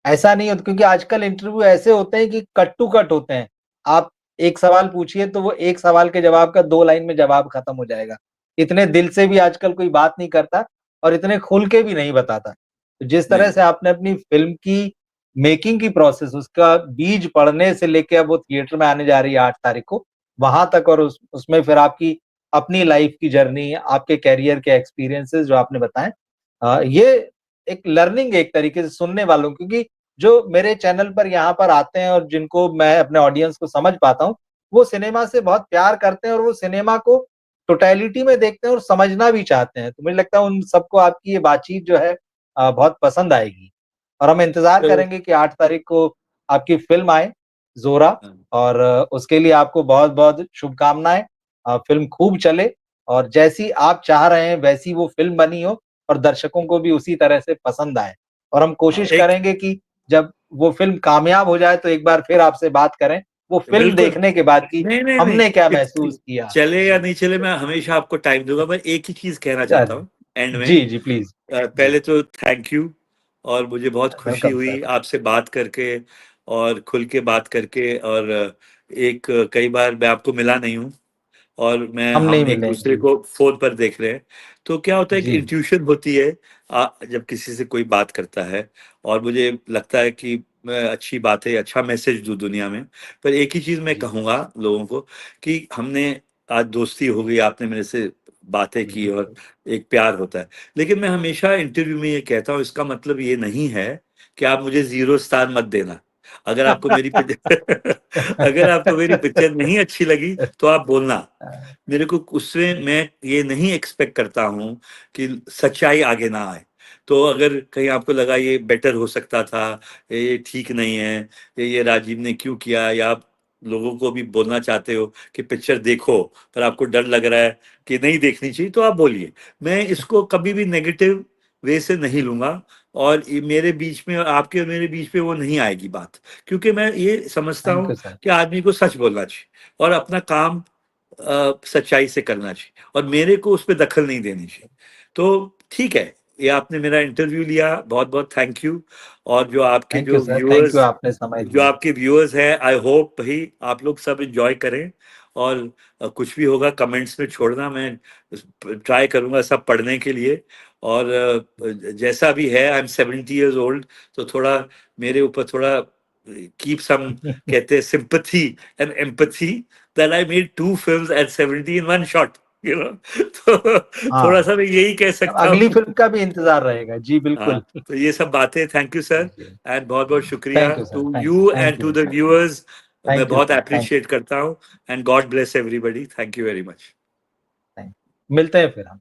ऐसा नहीं होता क्योंकि आजकल इंटरव्यू ऐसे होते हैं कि कट टू कट होते हैं। आप एक सवाल पूछिए तो वो एक सवाल के जवाब का 2 लाइन में जवाब खत्म हो जाएगा। इतने दिल से भी आजकल कोई बात नहीं करता और इतने खुल के भी नहीं बताता। तो जिस तरह
नहीं,
से आपने अपनी फ़िल्म की मेकिंग की प्रोसेस उसका बीज पड़ने से लेके अब वो थिएटर में आने जा रही है 8 तारीख को, वहाँ तक और उसमें फिर आपकी अपनी लाइफ की जर्नी, आपके करियर के एक्सपीरियंसेस जो आपने बताएँ ये एक लर्निंग है एक तरीके से सुनने वालों को क्योंकि जो मेरे चैनल पर यहाँ पर आते हैं और जिनको मैं अपने ऑडियंस को समझ पाता हूँ, वो सिनेमा से बहुत प्यार करते हैं और वो सिनेमा को टोटैलिटी में देखते हैं और समझना भी चाहते हैं। तो मुझे लगता है उन सबको आपकी ये बातचीत जो है बहुत पसंद आएगी और हम इंतज़ार
तो
करेंगे कि 8 तारीख को आपकी फ़िल्म आए, ज़ोरा
हाँ,
और उसके लिए आपको बहुत-बहुत शुभकामनाएँ। फ़िल्म खूब चले और जैसी आप चाह रहे हैं वैसी वो फ़िल्म बनी हो और दर्शकों को भी उसी तरह से पसंद आए। और हम
हाँ,
कोशिश
एक
करेंगे कि जब वो फ़िल्म कामयाब हो जाए तो एक बार फिर आपसे बात करें, वो फ़िल्म
बिल्कुल।
देखने के बाद कि
नहीं, नहीं, नहीं,
हमने क्या
इत
महसूस किया।
चले या
जी।
नहीं चले, मैं हमेशा आपको टाइम दूँगा। मैं एक ही चीज़ कहना चाहता
चलिए।
हूँ एंड में।
जी, जी, प्लीज़। जी,
पहले तो थैंक यू, और मुझे बहुत खुशी
वेलकम सर।
हुई आपसे बात करके और खुल के बात करके। और कई बार मैं आपको मिला नहीं हूँ, और
हम नहीं
हम एक
मिले।
दूसरे
जी,
को फ़ोन पर देख रहे हैं। तो क्या होता है, एक
जी,
इंट्यूशन होती है जब किसी से कोई बात करता है, और मुझे लगता है कि मैं अच्छी बात है, अच्छा मैसेज दूँ दुनिया में। पर एक ही चीज़ मैं
जी,
कहूँगा लोगों को, कि हमने आज दोस्ती हो गई, आपने मेरे से बातें की, और
बिल्कुल।
एक प्यार होता है। लेकिन मैं हमेशा इंटरव्यू में ये कहता हूँ, इसका मतलब ये नहीं है कि आप मुझे 0 स्टार मत देना। अगर आपको मेरी पिक्चर अगर आपको मेरी पिक्चर नहीं अच्छी लगी, तो आप बोलना। मेरे को उससे, मैं ये नहीं एक्सपेक्ट करता हूँ कि सच्चाई आगे ना आए। तो अगर कहीं आपको लगा ये बेटर हो सकता था, ये ठीक नहीं है, ये राजीव ने क्यों किया, या आप लोगों को भी बोलना चाहते हो कि पिक्चर देखो पर आपको डर लग रहा है कि नहीं देखनी चाहिए, तो आप बोलिए। मैं इसको कभी भी नेगेटिव वे से नहीं लूंगा, और मेरे बीच में और आपके और मेरे बीच में वो नहीं आएगी बात, क्योंकि मैं ये समझता
थैंक
हूँ
यू सर।
कि आदमी को सच बोलना चाहिए और अपना काम सच्चाई से करना चाहिए, और मेरे को उस पर दखल नहीं देनी चाहिए। तो ठीक है, ये आपने मेरा इंटरव्यू लिया, बहुत बहुत थैंक यू। और जो आपके
थैंक यू
जो
सर, थैंक यू,
व्यूअर्स,
आपने समय
जो
दिया।
आपके व्यूअर्स हैं, आई होप भाई आप लोग सब एंजॉय करें, और कुछ भी होगा कमेंट्स में छोड़ना, मैं ट्राई करूंगा सब पढ़ने के लिए। और जैसा भी है, आई एम 70 years old, तो थोड़ा मेरे ऊपर थोड़ा कीप सम, कहते हैं sympathy and empathy, that I made 2 films at 70 in one shot, you know। तो थोड़ा
हाँ,
सा मैं यही कह
अब
सकता
अगली
हूँ।
फिल्म का भी इंतजार रहेगा जी,
हाँ,
बिल्कुल।
तो ये सब बातें, थैंक यू सर, एंड बहुत बहुत शुक्रिया
thank you sir,
to
thank
you
thank
and
you
to the
sir,
viewers. मैं
थैंक यू
बहुत
सर, थैंक
अप्रिशिएट करता हूँ, and God bless everybody, thank you very much.
Thank मिलते हैं फिर हम।